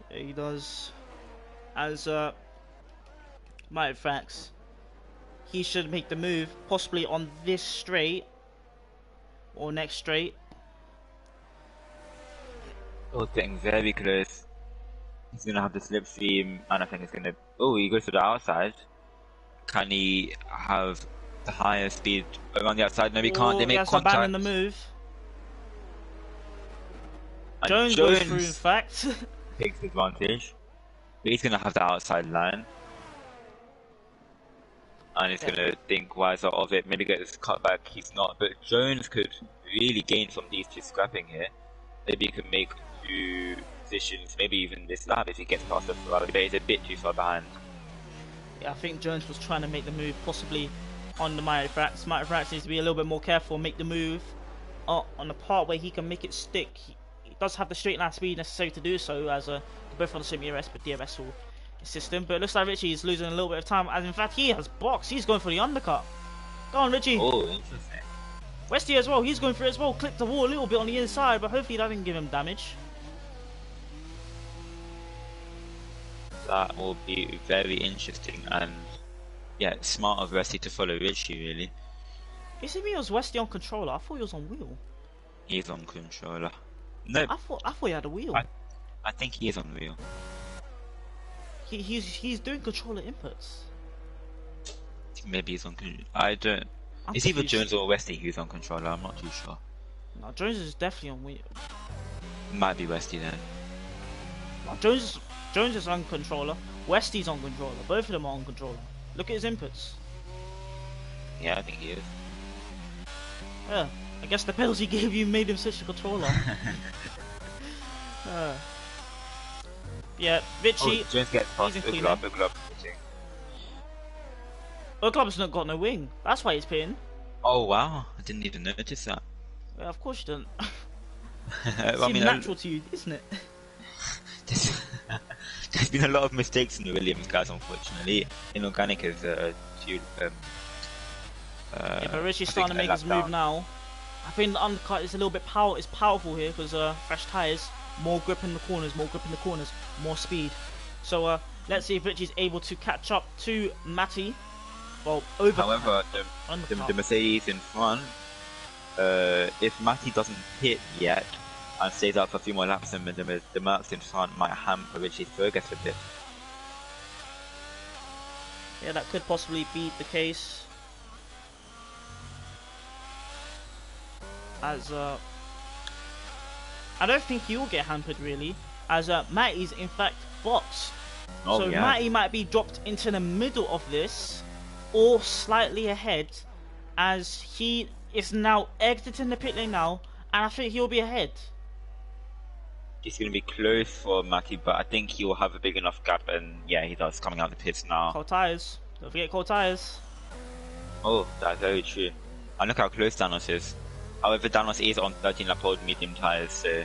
Yeah, he does. As Mighty Flags, he should make the move, possibly on this straight or next straight. Oh, getting very close. He's gonna have the slipstream, and I think it's gonna. Oh, he goes to the outside. Can he have the higher speed around the outside? No, he can't. They make contact. Abandon the move. And Jones goes through, in fact. Takes advantage. But he's gonna have the outside line. And he's gonna think wiser of it, maybe get this cut back. He's not, but Jones could really gain from these two scrapping here. Maybe he could make two positions, maybe even this lap if he gets past the Ferrari, but he's a bit too far behind. Yeah, I think Jones was trying to make the move possibly on the Mighty Flags. Mighty Flags needs to be a little bit more careful and make the move on the part where he can make it stick. He does have the straight line speed necessary to do so, as both on the same DRS, but DRS will assist him. But it looks like Richie is losing a little bit of time, as in fact he has boxed. He's going for the undercut. Go on, Richie. Oh, interesting. Westy as well, he's going for it as well. Clipped the wall a little bit on the inside, but hopefully that didn't give him damage. That will be very interesting, and yeah, smart of Westy to follow Richie, really. Is it me or was Westy on controller? I thought he was on wheel. He's on controller. No, I thought he had a wheel. I think he is on wheel. He's doing controller inputs. Maybe he's on controller. I don't. It's either Jones or Westy who's on controller, I'm not too sure. No, Jones is definitely on wheel. Might be Westy then. No, Jones is on controller. Westy's on controller. Both of them are on controller. Look at his inputs. Yeah, I think he is. Yeah, I guess the pedals he gave you made him switch to controller. Yeah, Richie. Oh, Jones gets past Uglop. Uglop's not got no wing. That's why he's pitting. Oh wow, I didn't even notice that. Yeah, of course you didn't. I mean, natural to you, isn't it? There's been a lot of mistakes in the Williams guys, unfortunately. Inorganic is yeah, but Richie's starting to make his move now. I think the undercut is a little bit powerful here because fresh tyres, more grip in the corners, more speed. So let's see if Richie's able to catch up to Matty. Well, however, the Mercedes in front, if Matty doesn't hit yet and stays out for a few more laps, then the Mercs in front might hamper Richie's progress a bit. Yeah, that could possibly be the case. As I don't think he'll get hampered really, as Matty's in fact boxed. Oh, so yeah. Matty might be dropped into the middle of this, or slightly ahead, as he is now exiting the pit lane now, and I think he'll be ahead. He's going to be close for Matty, but I think he will have a big enough gap, and yeah, he does, coming out the pits now. Cold tyres. Don't forget cold tyres. Oh, that's very true. And look how close Danos is. However, Danos is on 13 lap old medium tyres, so...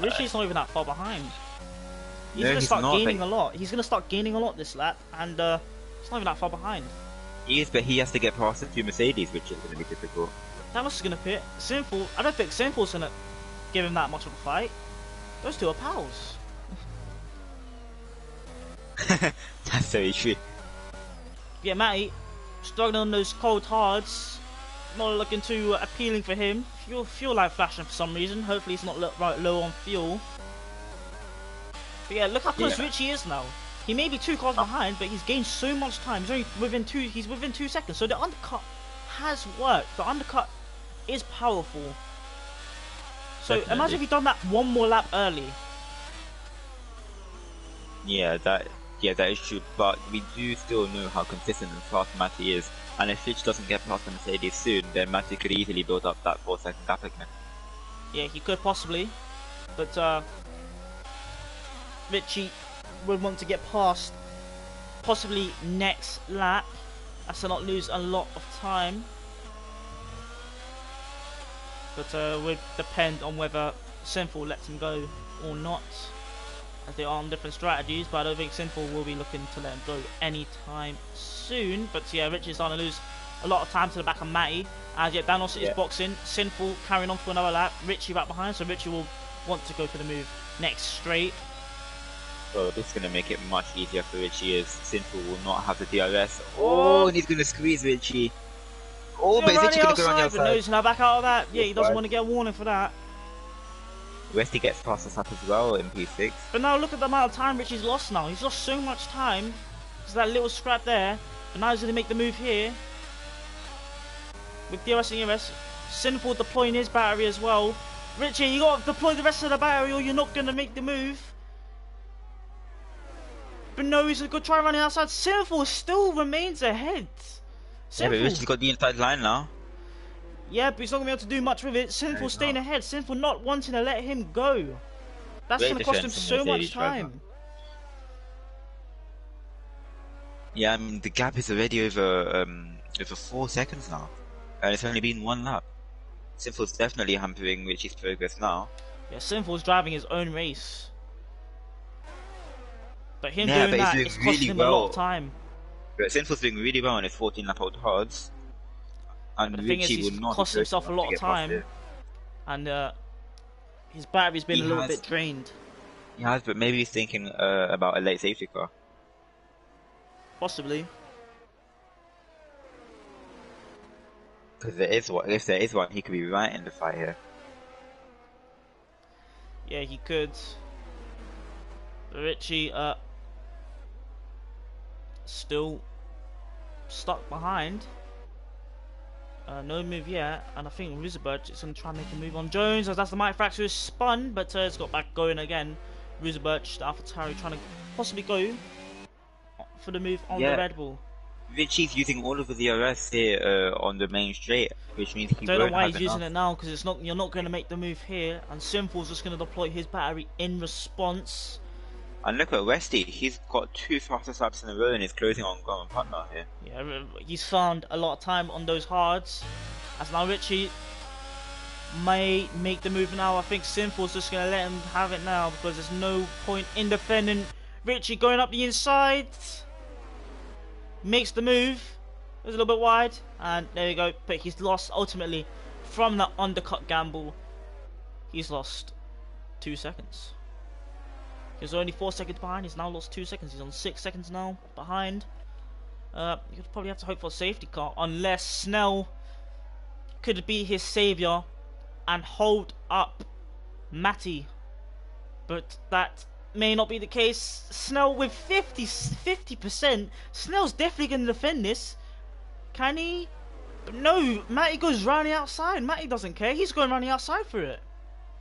Richie's not even that far behind. He's no, going to start gaining a lot. He's going to start gaining a lot this lap, and he's not even that far behind. He is, but he has to get past the two Mercedes, which is going to be difficult. Danos is going to pit. Sinful, I don't think Sinful's going to give him that much of a fight. Those two are pals. That's very true. Yeah, Matty, struggling on those cold hards. Not looking too appealing for him. Fuel light flashing for some reason. Hopefully he's not right low on fuel. But yeah, look how close Richie is now. He may be 2 cars behind, but he's gained so much time. He's only within he's within 2 seconds. So the undercut has worked. The undercut is powerful. So definitely. imagine if he done that one more lap early. Yeah, that is true. But we do still know how consistent and fast Matty is. And if Fitch doesn't get past the Mercedes soon, then Matty could easily build up that 4-second gap again. Yeah, he could possibly, but Richie would want to get past possibly next lap, as to not lose a lot of time. But would depend on whether Sinful lets him go or not, as they are on different strategies. But I don't think Sinful will be looking to let him go anytime soon. But yeah, Richie's starting to lose a lot of time to the back of Matty. As yet, Danos is boxing. Sinful carrying on for another lap. Richie right behind, so Richie will want to go for the move next straight. So this is going to make it much easier for Richie, as Sinful will not have the DRS. Oh, and he's going to squeeze Richie. Oh, but is Richie going to go on the outside? No, he's now back out of that. Yeah, he doesn't want to get a warning for that. Westy gets past us up as well in P6. But now look at the amount of time Richie's lost now. He's lost so much time. There's that little scrap there. But now he's going to make the move here. With DRS and ERS. Sinful deploying his battery as well. Richie, you got to deploy the rest of the battery or you're not going to make the move. But no, he's going to try running outside. Sinful still remains ahead. Yeah, but Richie's got the inside line now. Yeah, but he's not going to be able to do much with it. Sinful staying ahead. Sinful not wanting to let him go. That's going to cost him so much time. Yeah, I mean, the gap is already over 4 seconds now. And it's only been one lap. Sinful's definitely hampering Richie's progress now. Yeah, Sinful's driving his own race. But him doing that is costing him a lot of time. But Sinful's doing really well on his 14-lap-old hards. And the thing is, he's cost himself a lot of time. And his battery's been a little bit drained. He has, but maybe he's thinking about a late safety car. Possibly. Because if there is one, he could be right in the fight here. Yeah, he could. But Richie, still stuck behind. No move yet, and I think Roosevelt is going to try and make a move on Jones, as that's the mic fracture is spun, but it's got back going again. Roosevelt, the AlphaTauri, trying to possibly go for the move on the Red Bull. Richie's using all of the DRS here on the main straight, which means he don't know why he's using it now, because it's not. You're not going to make the move here, and Sinful's just going to deploy his battery in response. And look at Westy, he's got 2 fastest laps in a row and he's closing on Graham Putner here. Yeah, he's found a lot of time on those hards. As now Richie may make the move now. I think Sinful's just going to let him have it now, because there's no point in defending. Richie going up the inside. Makes the move. It was a little bit wide. And there you go. But he's lost ultimately from that undercut gamble. He's lost 2 seconds. He was only 4 seconds behind. He's now lost 2 seconds. He's on 6 seconds now behind. You'd probably have to hope for a safety car, unless Snell could be his saviour and hold up Matty. But that may not be the case. Snell with 50%. Snell's definitely going to defend this. Can he? But no, Matty goes round the outside. Matty doesn't care. He's going round the outside for it.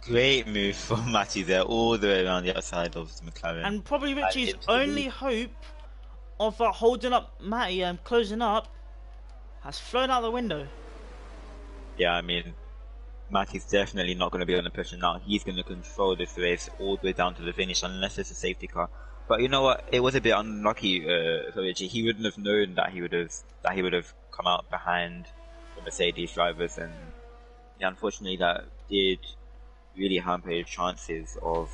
Great move from Matty there, all the way around the outside of the McLaren. And probably Richie's only hope of holding up Matty and closing up has flown out the window. Yeah, I mean, Matty's definitely not going to be on the pressure now. He's going to control this race all the way down to the finish, unless it's a safety car. But you know what? It was a bit unlucky for Richie. He wouldn't have known that he would have come out behind the Mercedes drivers, and yeah, unfortunately, that did really hamper his chances of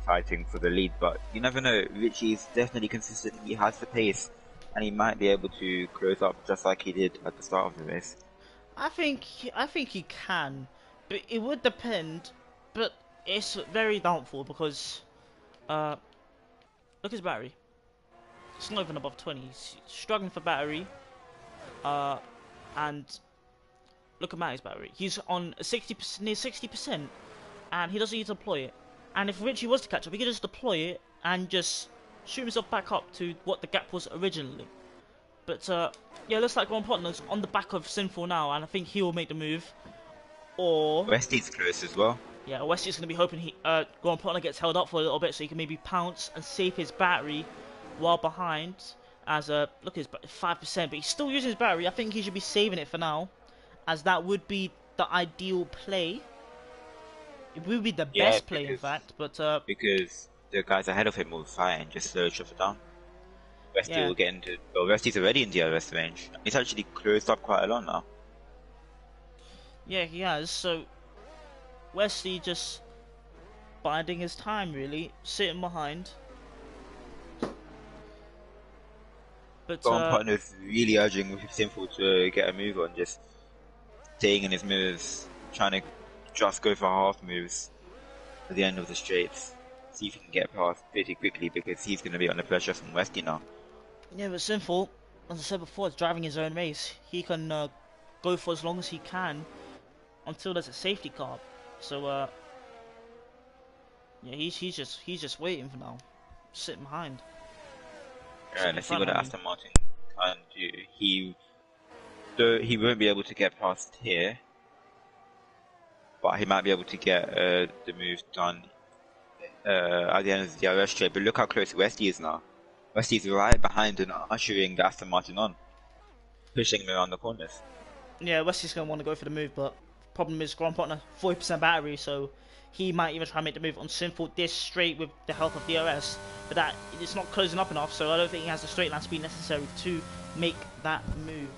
fighting for the lead. But you never know. Richie's definitely consistent. He has the pace, and he might be able to close up just like he did at the start of the race. I think he can, but it would depend. But it's very doubtful, because look at his battery. It's not even above 20. He's struggling for battery. And look at Matty's battery. He's on 60%, near 60%, and he doesn't need to deploy it. And if Richie was to catch up, he could just deploy it and just shoot himself back up to what the gap was originally. But yeah, looks like Ron Potter's on the back of Sinful now, and I think he will make the move. Or Westy's close as well. Yeah, Westy's going to be hoping he Gordon Partner gets held up for a little bit so he can maybe pounce and save his battery while behind. As look at his 5%, but he's still using his battery. I think he should be saving it for now, as that would be the ideal play. It would be the best play, in fact. But because the guys ahead of him will fight and just slow shut it down. Westy yeah, will get into. Well, Westy's already in DRS range. He's actually closed up quite a lot now. yeah, he has. So Westy just biding his time, really, sitting behind. But Partner's really urging Sinful to get a move on, just staying in his moves, trying to just go for half moves at the end of the straights. See if he can get past pretty quickly because he's going to be under pressure from Westy now. yeah, but Sinful, as I said before, is driving his own race. He can go for as long as he can until there's a safety car. So yeah, he's just waiting for now, sitting behind. Yeah, let's see what Aston Martin can do. He won't be able to get past here, but he might be able to get the move done at the end of the DRS straight. But look how close Westy is now. Westy's right behind and ushering the Aston Martin on, pushing him around the corners. Yeah, Westy's going to want to go for the move, but problem is Grand Partner 40% battery, so he might even try and make the move on Sinful this straight with the help of DRS, but that it's not closing up enough, so I don't think he has the straight line speed necessary to make that move.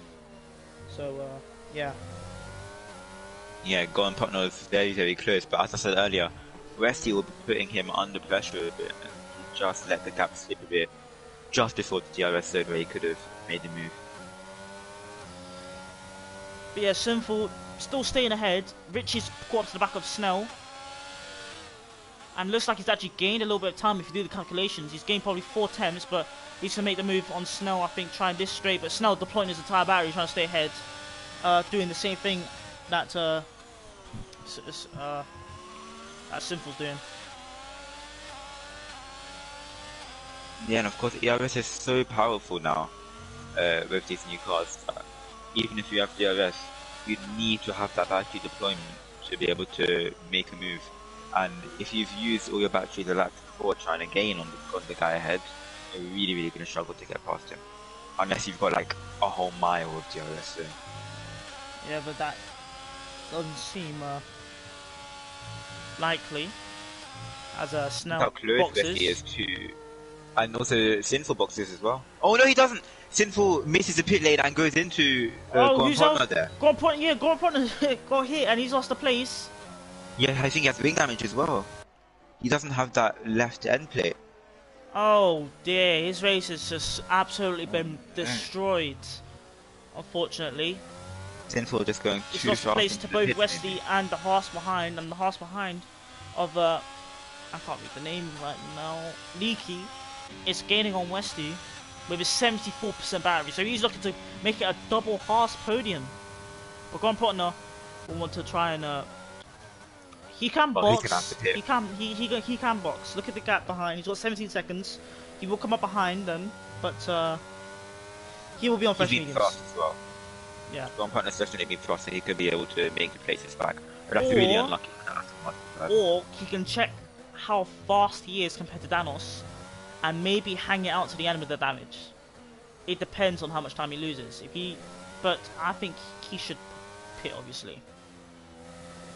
So yeah. Yeah, Gordon Partner is very, very close, but as I said earlier, Westy will be putting him under pressure a bit and just let the gap slip a bit just before the DRS zone where he could have made the move. But yeah, Sinful still staying ahead. Richie's caught up to the back of Snell. And looks like he's actually gained a little bit of time if you do the calculations. He's gained probably 4 attempts, but he's going to make the move on Snell, I think, trying this straight. But Snell deploying his entire battery, trying to stay ahead. Doing the same thing that Sinful's doing. Yeah, and of course ERS is so powerful now with these new cars that even if you have DRS, you need to have that battery deployment to be able to make a move. And if you've used all your battery the lap before trying to gain on the guy ahead, you're really, really going to struggle to get past him. Unless you've got like a whole mile of DRS. So. Yeah, but that doesn't seem likely. As a Snell how close boxes. he is to, and also Sinful boxes as well. Oh no, he doesn't. Sinful misses the pit lane and goes into Gordon Partner there. Gordon Partner got hit and he's lost the place. Yeah, I think he has wing damage as well. He doesn't have that left end plate. Oh dear, his race has just absolutely been destroyed. Unfortunately. Sinful just going he's too lost fast. the place to both Westy and the Haas behind, and the Haas behind of I can't read the name right now. Leaky is gaining on Westy with his 74% battery, so he's looking to make it a double Haas podium. But Grand Partner will want to try and he can box. He can box. Look at the gap behind. He's got 17 seconds. He will come up behind them, but he will be on fresh mediums. Fast as well. Yeah. Grand Partner's definitely been fast, so he could be able to make the places back. But that's really unlucky. Or he can check how fast he is compared to Danos, and maybe hang it out to the end with the damage. It depends on how much time he loses. But I think he should pit, obviously.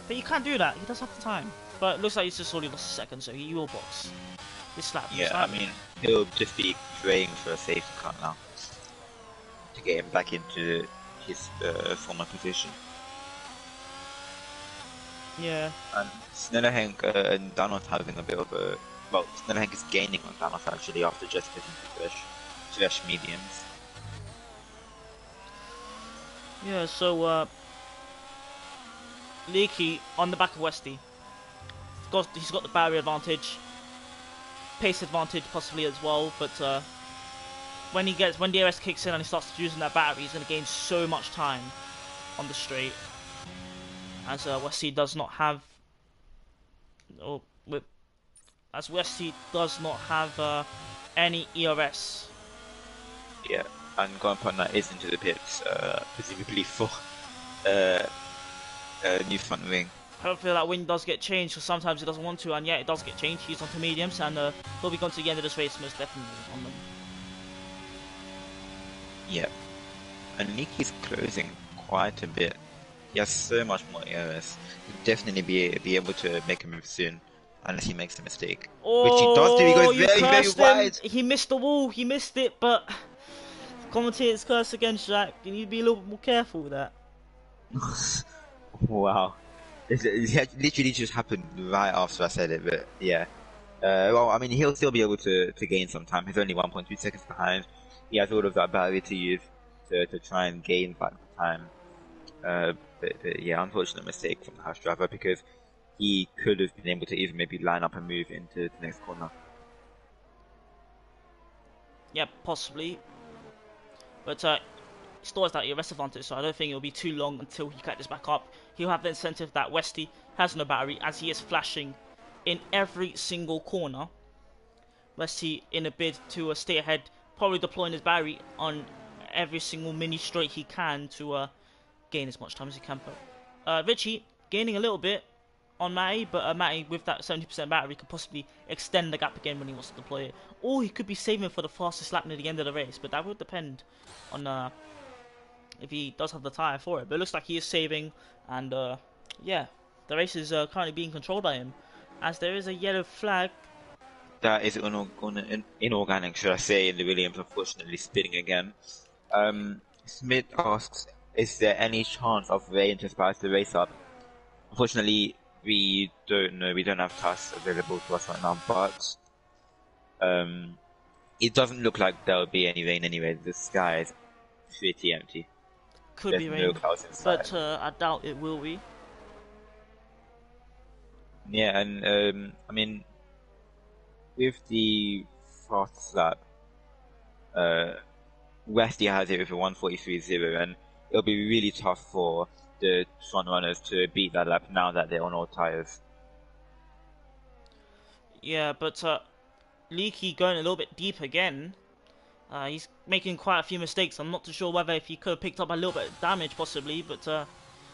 But you can't do that. He does have the time. But it looks like he's just already lost a second, so he will box. This slap. Yeah, I mean, he'll just be praying for a safety car now to get him back into his former position. Yeah. And Snellerhenk and Danos having a bit of a... Well, Snellerhenk is gaining on Danos actually after just hitting the fresh mediums. Yeah, so Leaky on the back of Westy. He's got the barrier advantage, pace advantage possibly as well, but when DRS kicks in and he starts using that battery, he's going to gain so much time on the straight. As Westy does not have, any ERS. Yeah, and Grand Partner is into the pits, presumably for new front wing. hopefully that wind does get changed, because sometimes it doesn't want to, and yeah, it does get changed. He's onto mediums, and he'll be going to the end of this race most definitely on them. Yeah. And Niki's closing quite a bit. He has so much more errors. He'll definitely be able to make a move soon, unless he makes a mistake. Oh, which he does do. He goes you very, very cursed wide. him. He missed the wall. He missed it, but commentators curse against Jack. You need to be a little bit more careful with that. Wow. It literally just happened right after I said it, but yeah. Well, I mean, he'll still be able to gain some time. He's only 1.2 seconds behind. He has all of that battery to use to try and gain back the time. But yeah, unfortunate mistake from the House driver, because he could have been able to even maybe line up and move into the next corner. Yeah, possibly. But still has that ERS advantage, so I don't think it'll be too long until he catches back up. He'll have the incentive that Westy has no battery, as he is flashing in every single corner. Westy in a bid to stay ahead, probably deploying his battery on every single mini straight he can to gain as much time as he can. Richie gaining a little bit on Matty, but Matty with that 70% battery could possibly extend the gap again when he wants to deploy it. Or he could be saving for the fastest lap near the end of the race, but that would depend on if he does have the tyre for it. But it looks like he is saving, and yeah, the race is currently being controlled by him, as there is a yellow flag. That is inorganic, should I say, in the Williams, unfortunately spinning again. Smith asks, is there any chance of rain to spice the race up? Unfortunately, we don't know. We don't have TAS available to us right now, but it doesn't look like there'll be any rain anyway. The sky is pretty empty. Could There's be no rain, clouds inside. but I doubt it will be. Yeah, and I mean, with the fast lap, Westy has it with a 1:43.0, and it'll be really tough for the front runners to beat that lap now that they're on all tires. Yeah, but Leaky going a little bit deep again. He's making quite a few mistakes. I'm not too sure whether if he could have picked up a little bit of damage possibly, but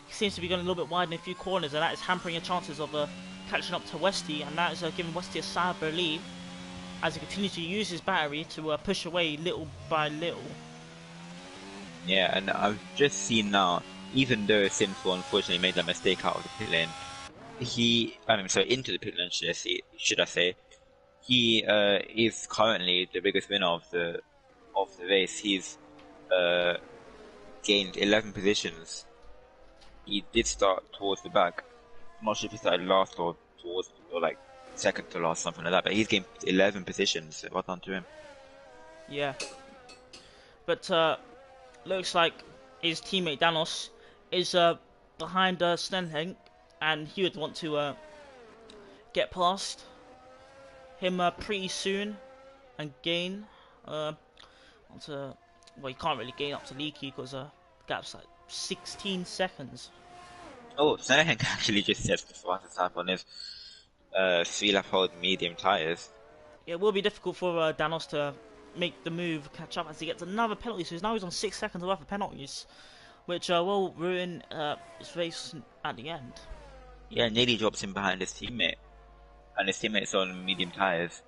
he seems to be going a little bit wide in a few corners, and that is hampering your chances of catching up to Westy, and that is giving Westy a sad relief as he continues to use his battery to push away little by little. Yeah, and I've just seen now, even though Sinful unfortunately made that mistake out of the pit lane, into the pit lane, should I say, he is currently the biggest winner of the race. He's gained 11 positions. He did start towards the back. I'm not sure if he started last or like second to last, something like that, but he's gained 11 positions, so well done to him. Yeah. But looks like his teammate Danos is behind Stenhenk, and he would want to get past him pretty soon and gain onto, well, he can't really gain up to Leaky because the gap's like 16 seconds. Oh, Stenhenk actually just sets the fastest lap on his 3-lap hold medium tires. It will be difficult for Danos to make the move, catch up as he gets another penalty, so now he's on 6 seconds worth of penalties, which will ruin his race at the end. Yeah, nearly drops him behind his teammate, and his teammate's on medium tires,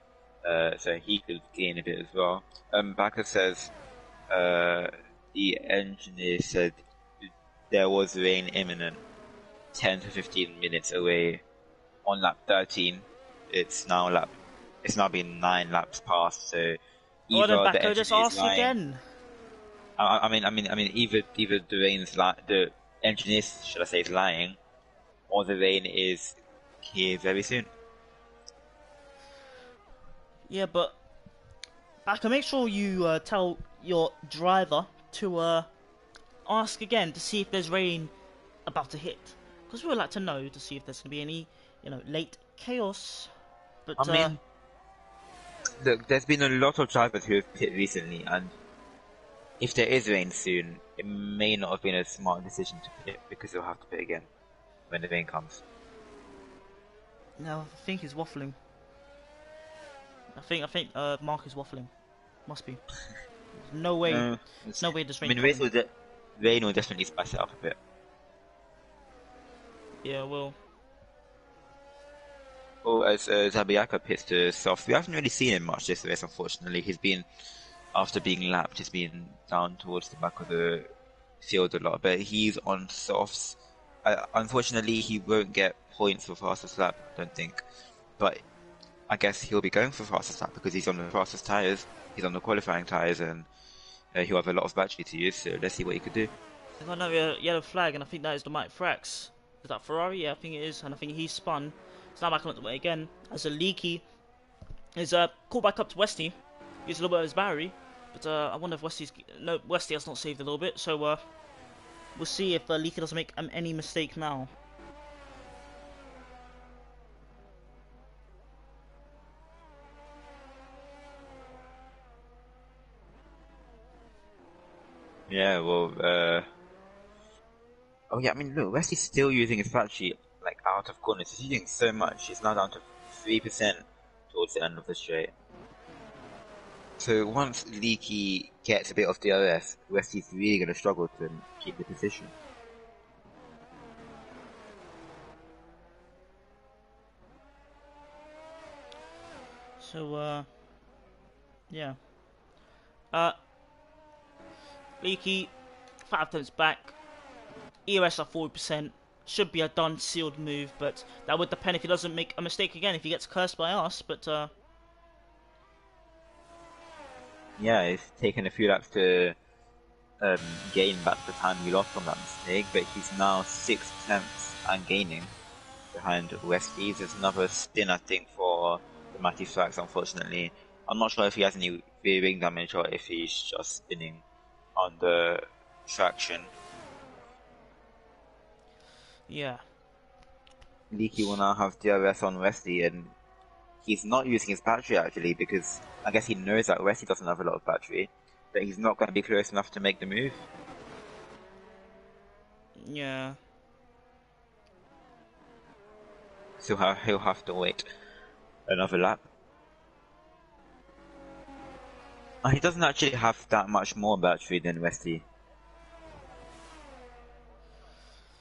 so he could gain a bit as well. Baka says the engineer said there was rain imminent 10 to 15 minutes away on lap 13. It's now been 9 laps past, so Why either don't the Bako engineer just is ask lying. again? I mean, either the engineer, should I say, is lying, or the rain is here very soon. Yeah, but Baka, make sure you tell your driver to ask again to see if there's rain about to hit, because we would like to know to see if there's going to be any, late chaos. But I mean, look, there's been a lot of drivers who have pit recently, and if there is rain soon, it may not have been a smart decision to pit, because they'll have to pit again when the rain comes. no, I think he's waffling. I think Mark is waffling. Must be. There's no way. No way this rain. I mean, rain will definitely spice it up a bit. Yeah, well. Well, as Zabiaka pits to soft, we haven't really seen him much this race, unfortunately. He's been, after being lapped, he's been down towards the back of the field a lot, but he's on softs. Unfortunately, he won't get points for fastest lap, I don't think. But I guess he'll be going for fastest lap because he's on the fastest tyres, he's on the qualifying tyres, and he'll have a lot of battery to use, so let's see what he could do. I got another yellow flag, and I think that is the Mike Frax. Is that Ferrari? Yeah, I think it is, and I think he's spun. It's now back on the way again, as a Leaky is caught back up to Westy. Used a little bit of his battery, but I wonder if Westy has not saved a little bit, so we'll see if Leaky doesn't make any mistake now. Yeah, well, oh yeah, I mean, look, Wesley's still using his battery, like, out of corners. He's using so much, he's now down to 3% towards the end of the straight. So once Leaky gets a bit of DRS, Wesley's really going to struggle to keep the position. So, yeah. Leaky, 5 turns back. EOS are 40%. Should be a done, sealed move, but that would depend if he doesn't make a mistake again, if he gets cursed by us, but Yeah, it's taken a few laps to gain back the time he lost from that mistake, but he's now 6 tenths and gaining behind Westies. There's another spin, I think, for the Matty Frax, unfortunately. I'm not sure if he has any rear wing damage or if he's just spinning on the traction. yeah. Leaky will now have DRS on Westy, and he's not using his battery actually because I guess he knows that Westy doesn't have a lot of battery, but he's not going to be close enough to make the move. Yeah. So he'll have to wait another lap. He doesn't actually have that much more battery than Westy,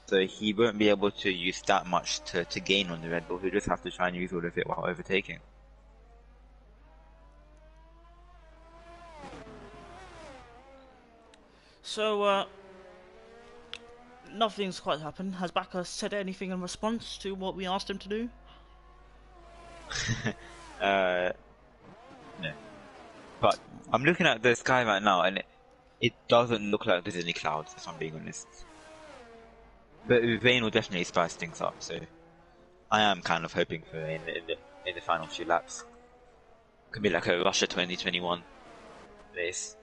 so he won't be able to use that much to gain on the Red Bull. He'll just have to try and use all of it while overtaking. So, nothing's quite happened. Has Baka said anything in response to what we asked him to do? No. But I'm looking at the sky right now, and it doesn't look like there's any clouds, if I'm being honest. But rain will definitely spice things up, so I am kind of hoping for rain in the final few laps. Could be like a Russia 2021 race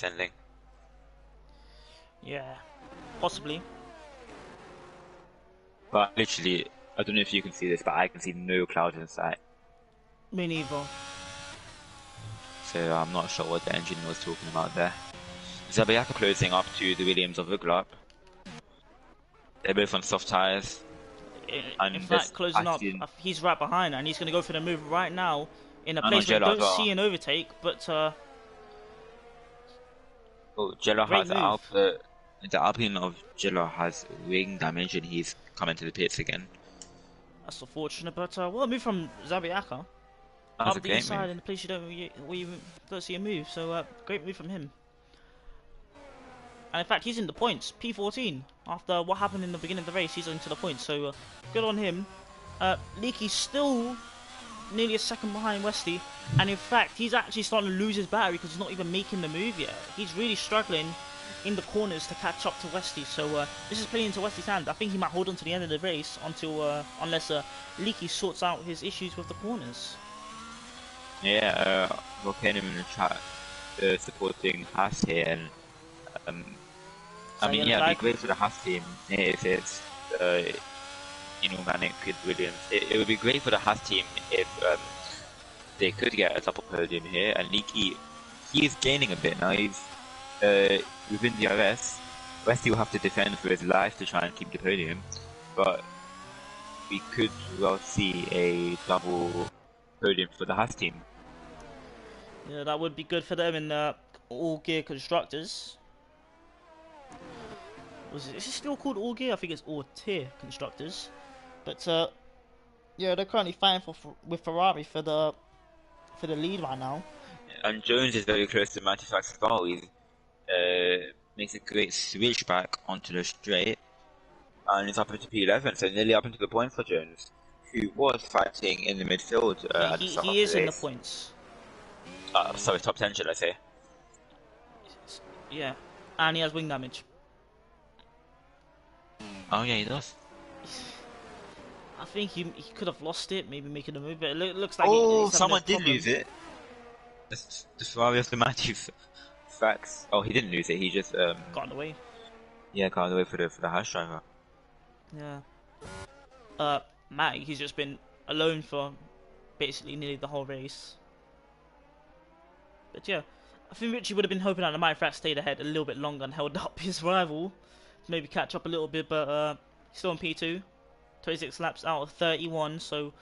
ending. Yeah, possibly. But literally, I don't know if you can see this, but I can see no clouds in sight. Me neither. So I'm not sure what the engineer was talking about there. Zabayaka closing up to the Williams of Uglap. They're both on soft tyres. In fact, closing up, he's right behind, and he's going to go for the move right now in a place where you don't see an overtake, but Jello has the Alpine of Jello has wing damage, and he's coming to the pits again. That's unfortunate, but what a move from Zabiaka. That's up the inside in the place you don't see a move, so great move from him. And in fact, he's in the points, P14. After what happened in the beginning of the race, he's into the points, so good on him. Leaky's still nearly a second behind Westy, and in fact, he's actually starting to lose his battery because he's not even making the move yet. He's really struggling in the corners to catch up to Westy, so this is playing into Westy's hand. I think he might hold on to the end of the race until unless Leaky sorts out his issues with the corners. Yeah, Volcanium in the chat supporting Haas here, and I mean, yeah, it'd be great for the Haas team if it's inorganic with Williams. It would be great for the Haas team if they could get a double podium here, and Leaky, he is gaining a bit now. He's within the RS. Westy will have to defend for his life to try and keep the podium, but we could well see a double podium for the Haas team. Yeah, that would be good for them in All Gear Constructors. Is it still called All Gear? I think it's All Tier Constructors. But Yeah, they're currently fighting with Ferrari for the lead right now. And Jones is very close to Matty Fax as well. He makes a great switch back onto the straight, and he's up into P11, so nearly up into the points for Jones, who was fighting in the midfield He at the he, start of he the is in the race. points. Sorry, top 10 should I say. Yeah, and he has wing damage. Oh yeah, he does. I think he could have lost it, maybe making a move, but it looks like Oh, he's having a someone did problem. lose it. The Ferrari of the Matty Fax. Oh, he didn't lose it, he just Got away. yeah, got away for the hash driver. Yeah. Matt, he's just been alone for basically nearly the whole race. But yeah, I think Richie would have been hoping that the Mighty Frat stayed ahead a little bit longer and held up his rival to maybe catch up a little bit, but he's still in P2, 26 laps out of 31. So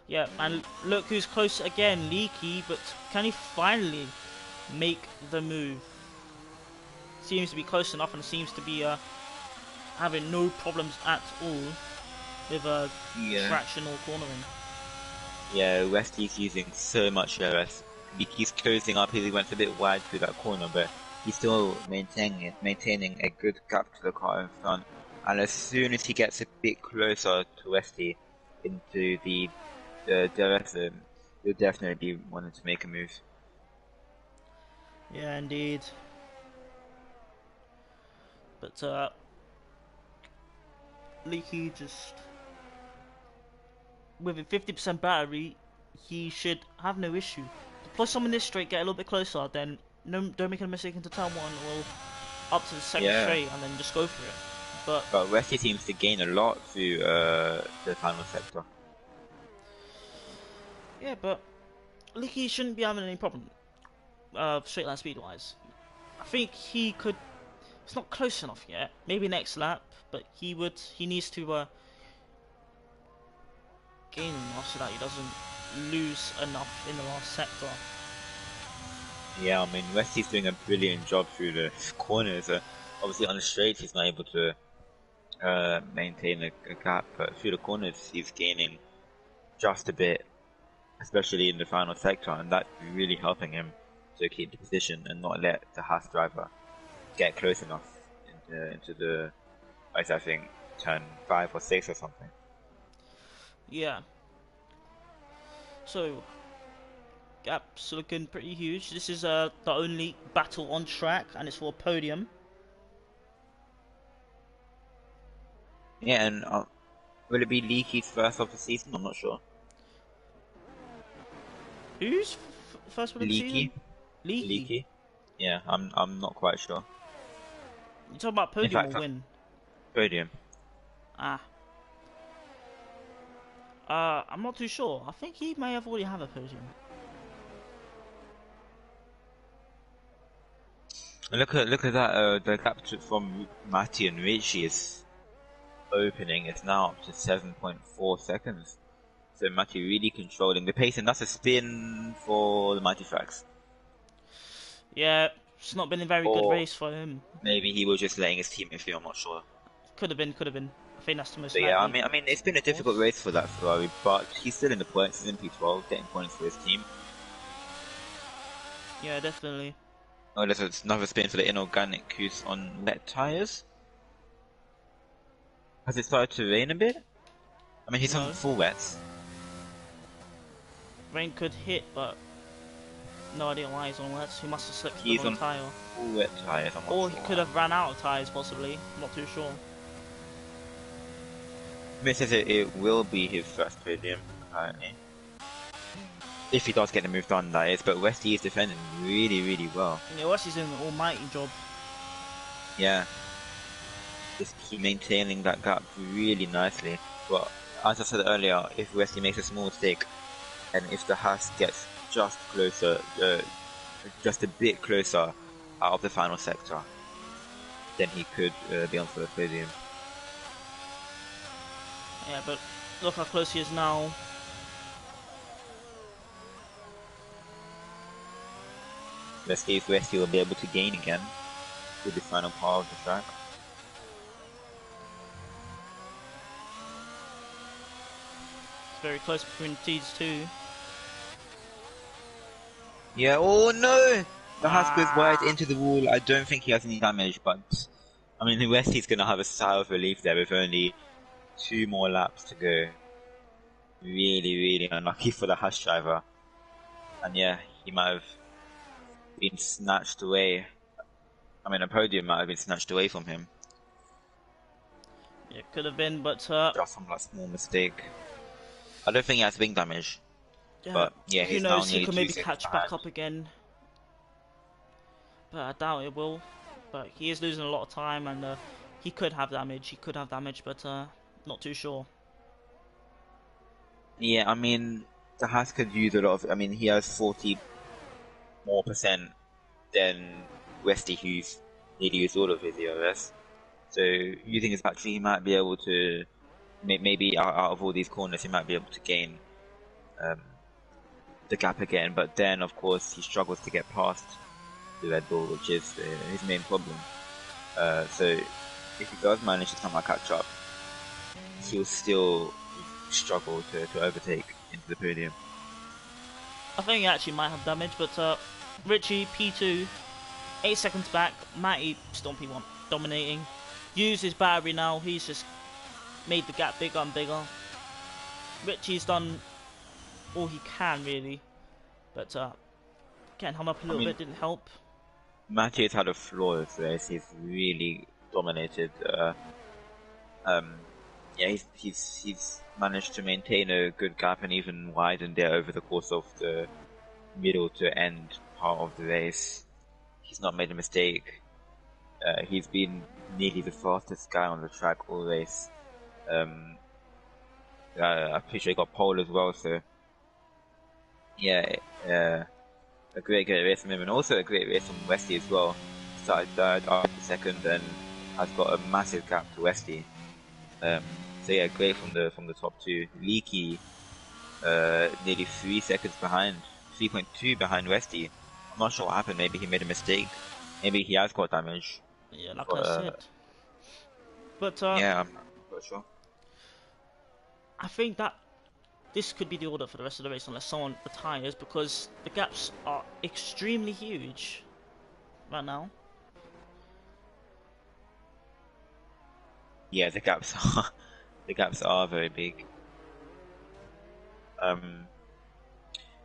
yeah, and look who's close again, Leaky. But can he finally make the move? Seems to be close enough and seems to be having no problems at all with traction or cornering. Yeah, Westy's using so much RS. He's closing up, he went a bit wide through that corner, but he's still maintaining a good gap to the car in front. And as soon as he gets a bit closer to Westy into the DRS, he'll definitely be wanting to make a move. Yeah, indeed. But Leaky just with a 50% battery, he should have no issue. Deploy someone this straight, get a little bit closer, then don't make a mistake into turn one or up to the second straight, and then just go for it. But Westy seems to gain a lot through the final sector. Yeah, but Leaky shouldn't be having any problem straight line speed wise. I think he could. It's not close enough yet. Maybe next lap, but he needs to gain enough so that he doesn't lose enough in the last sector. Yeah, I mean, Westy's doing a brilliant job through the corners. Obviously, on the straight, he's not able to maintain a gap, but through the corners, he's gaining just a bit, especially in the final sector, and that's really helping him to keep the position and not let the Haas driver get close enough into the, I think, turn 5 or 6 or something. Yeah. So, gap's looking pretty huge. This is the only battle on track, and it's for a podium. Yeah, and will it be Leaky's first of the season? I'm not sure. Who's first one of the season? Leaky. Yeah, I'm not quite sure. You talking about podium or win? Podium. I'm not too sure. I think he may have already have a podium. Look at that. The gap from Matty and Richie is opening. It's now up to 7.4 seconds. So Matty really controlling the pace, and that's a spin for the Mighty Fax. Yeah, it's not been a very good race for him. Maybe he was just letting his teammate feel. I'm not sure. Could have been. I think that's the most. But yeah, I mean, it's been a difficult race for that Ferrari, but he's still in the points. He's in P12, getting points for his team. Yeah, definitely. Oh, there's another spin for the inorganic who's on wet tires. Has it started to rain a bit? I mean, he's on full wets. Rain could hit, but no idea why he's on wets. He must have slipped He's the wrong on tire. Full wet tires. Or he could have ran out of tires, possibly. I'm not too sure. It says it will be his first podium, apparently. If he does get the move done, that is. But Westy is defending really, really well. Yeah, Westy's doing an almighty job. Yeah. Just keep maintaining that gap really nicely. But as I said earlier, if Westy makes a small mistake, and if the Haas gets just closer, just a bit closer out of the final sector, then he could be on for the podium. Yeah, but look how close he is now. Let's see if Westy will be able to gain again with the final part of the track. very close between these two. Yeah, oh no! The Haas goes wide into the wall. I don't think he has any damage, but I mean, Westy's gonna have a sigh of relief there with only 2 more laps to go. Really, really unlucky for the Haas driver. And yeah, he might have been snatched away. I mean, a podium might have been snatched away from him. It could have been, but Just from that small mistake. I don't think he has wing damage. yeah, But yeah, who he's now knows? He nearly could 2 maybe seconds catch behind. back up again, but I doubt it will. But he is losing a lot of time, and he could have damage. He could have damage, but not too sure. Yeah, I mean, the Haas could use a lot of. I mean, he has 40% more than Westy, who's nearly used all of his ERS. So using his battery, he might be able to, maybe out of all these corners, he might be able to gain the gap again. But then, of course, he struggles to get past the Red Bull, which is his main problem. So if he does manage to somehow catch up, he'll still struggle to overtake into the podium. I think he actually might have damage, but Richie P2, 8 seconds back. Matty still P1, dominating. Use his battery now. He's just made the gap bigger and bigger. Richie's done all he can really, but getting him up a little bit didn't help. Matty has had a flawless race. He's really dominated. Yeah, he's managed to maintain a good gap and even widened it over the course of the middle to end part of the race. He's not made a mistake. He's been nearly the fastest guy on the track all race. I'm pretty sure he got pole as well, so yeah, a great race from him, and also a great race from Westy as well. Started third after second and has got a massive gap to Westy. So yeah, great from the top two. Leaky, nearly 3 seconds behind, 3.2 behind Westy. I'm not sure what happened. Maybe he made a mistake. Maybe he has got damage. Yeah, like I said. But yeah, I'm not sure. I think that this could be the order for the rest of the race unless someone retires, because the gaps are extremely huge right now. Yeah, the gaps are very big.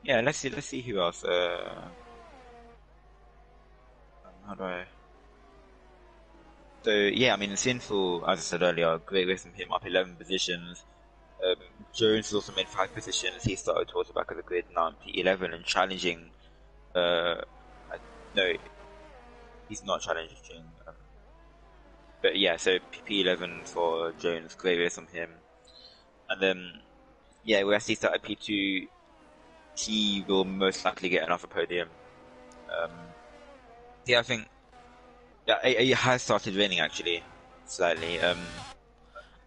Yeah, let's see who else. How do I? So yeah, I mean, Sinful, as I said earlier, great race from him, up 11 positions. Jones has also made 5 positions. He started towards the back of the grid, now P11 and challenging. No, he's not challenging. But yeah, so P11 for Jones, great race from him. And then, yeah, Wesley started P2. He will most likely get another podium. Yeah, I think it has started raining actually, slightly.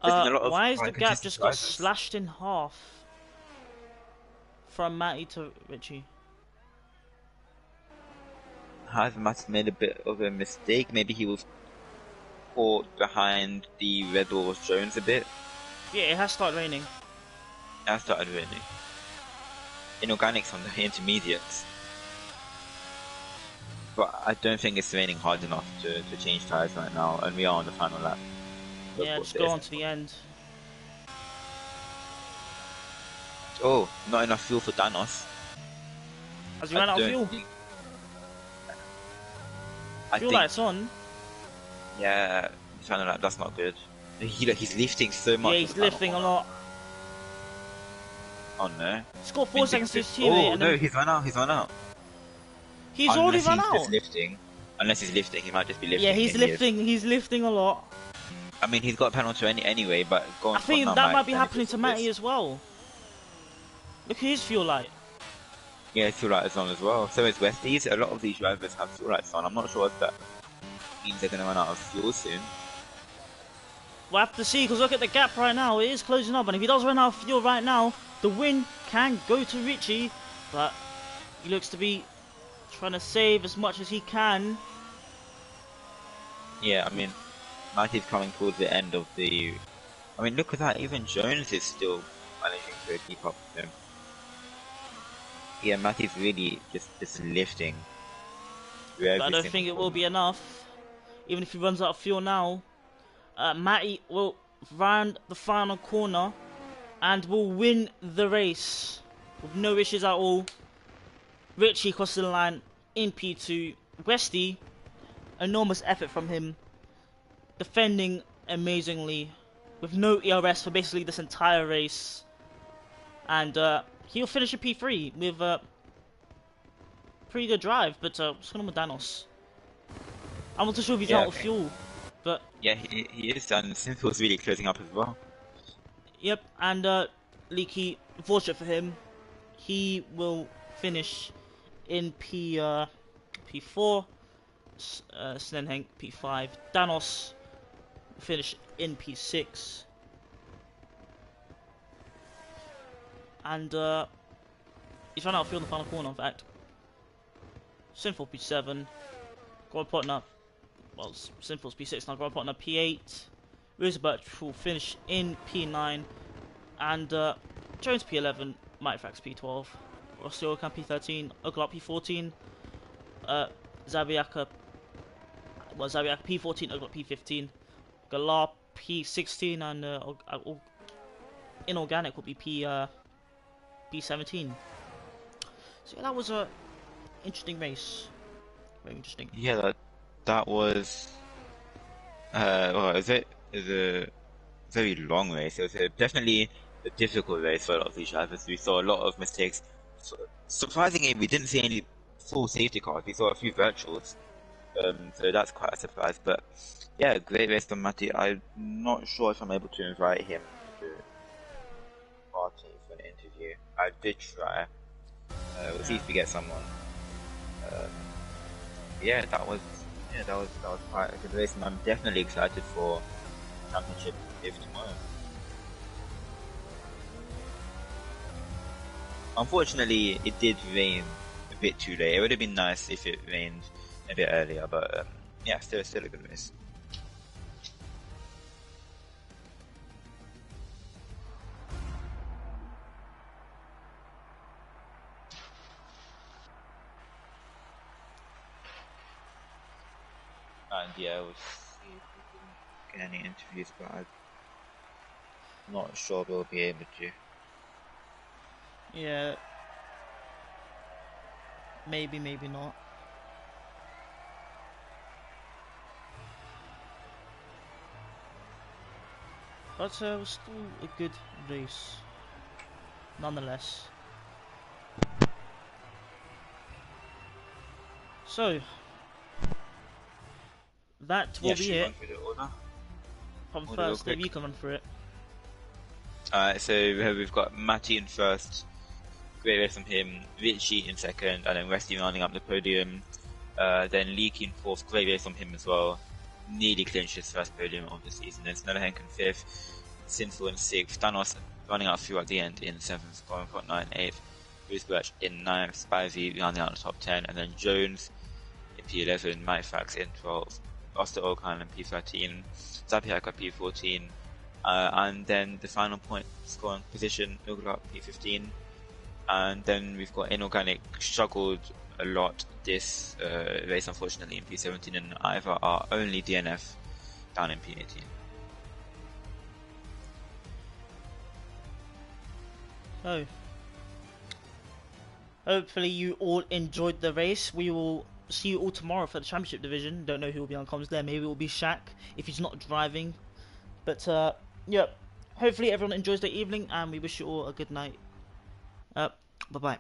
Why is the gap just got slashed in half from Matty to Richie? Has Matt made a bit of a mistake? Maybe he was caught behind the Red Bull Jones a bit. Yeah, it has started raining. It has started raining. Inorganics on the intermediates. But I don't think it's raining hard enough to change tyres right now, and we are on the final lap. Yeah, just go on to the end. Oh, not enough fuel for Danos. Has he run out of fuel? Fuel lights on. Yeah, final lap, that's not good. He's lifting so much. Yeah, he's lifting a lot. Oh no. He's got 4 seconds to his teammate. Oh no, he's run out. He's already run out. Just lifting. Unless he's lifting, he might just be lifting. Yeah, he's lifting. He's lifting a lot. I mean, he's got a penalty anyway, but going. I think that might be happening to Matty as well. Look at his fuel light. Yeah, his fuel light is on as well. So is Westy's. A lot of these drivers have fuel lights on. I'm not sure if that means they're going to run out of fuel soon. We'll have to see, because look at the gap right now. It is closing up, and if he does run out of fuel right now, the win can go to Richie. But he looks to be trying to save as much as he can. Yeah, I mean, Matty's coming towards the end of the... I mean, look at that. Even Jones is still managing to keep up with him. Yeah, Matty's really just lifting through But I every don't single think it will corner. be enough. Even if he runs out of fuel now, Matty will round the final corner and will win the race with no issues at all. Richie crosses the line in P2. Westy, enormous effort from him, defending amazingly with no ERS for basically this entire race. And he'll finish in P3 with a pretty good drive, but what's going on with Danos? I'm not too sure if he's Yeah, out of fuel, but yeah, he is, and Simthle's really closing up as well. yep, and Leaky, fortunate for him, he will finish in P4, Snenhenk P5, Danos will finish in P6, and he's run out of fuel in the final corner, in fact. Sinful P7, Grod partner, well, Sinful's P6 now, Grod partner P8, Roosevelt will finish in P9, and Jones P11, Mitefax P12, Rosiokan P13, Oglop P14, Zabiaka P14, Oglop P15, Galar P16, and Inorganic will be P17. So yeah, that was a interesting race. Very interesting. Yeah, that was well, it was a very long race. It was definitely a difficult race for a lot of these drivers. We saw a lot of mistakes. Surprisingly, we didn't see any full safety cars. We saw a few virtuals, so that's quite a surprise. But yeah, great race from Matty. I'm not sure if I'm able to invite him to party for an interview. I did try. We'll see if we get someone. Um, that was quite a good race, and I'm definitely excited for championship if tomorrow. Unfortunately, it did rain a bit too late. It would have been nice if it rained a bit earlier, but yeah, still a good race. And yeah, we'll see if we can get any interviews, but I'm not sure we'll be able to. Yeah. Maybe not. But it was still a good race, nonetheless. So, that will be it. Run through the order. From Order real first, Dave, quick. you can run through it. So we've got Matty in first, great race from him, Richie in second, and then Westy rounding up the podium. Then Leaky in fourth, great race from him as well. Nearly clinched his first podium of the season. Then Snellerhenk in fifth, Sinful in sixth, Thanos running out few at the end in seventh, Goran 8th, Roosberg in ninth, Spivey rounding out the top 10, and then Jones in P11, Mitefax in 12th, Oster Okan in P13, Zapiaka P14, and then the final point scoring position, Uglot P15, and then we've got Inorganic struggled a lot this race, unfortunately, in P17, and Ivar are only DNF down in P18. So, hopefully you all enjoyed the race. We will see you all tomorrow for the championship division. Don't know who will be on comms there. Maybe it will be Shaq if he's not driving. But yeah, hopefully everyone enjoys their evening, and we wish you all a good night. Bye bye.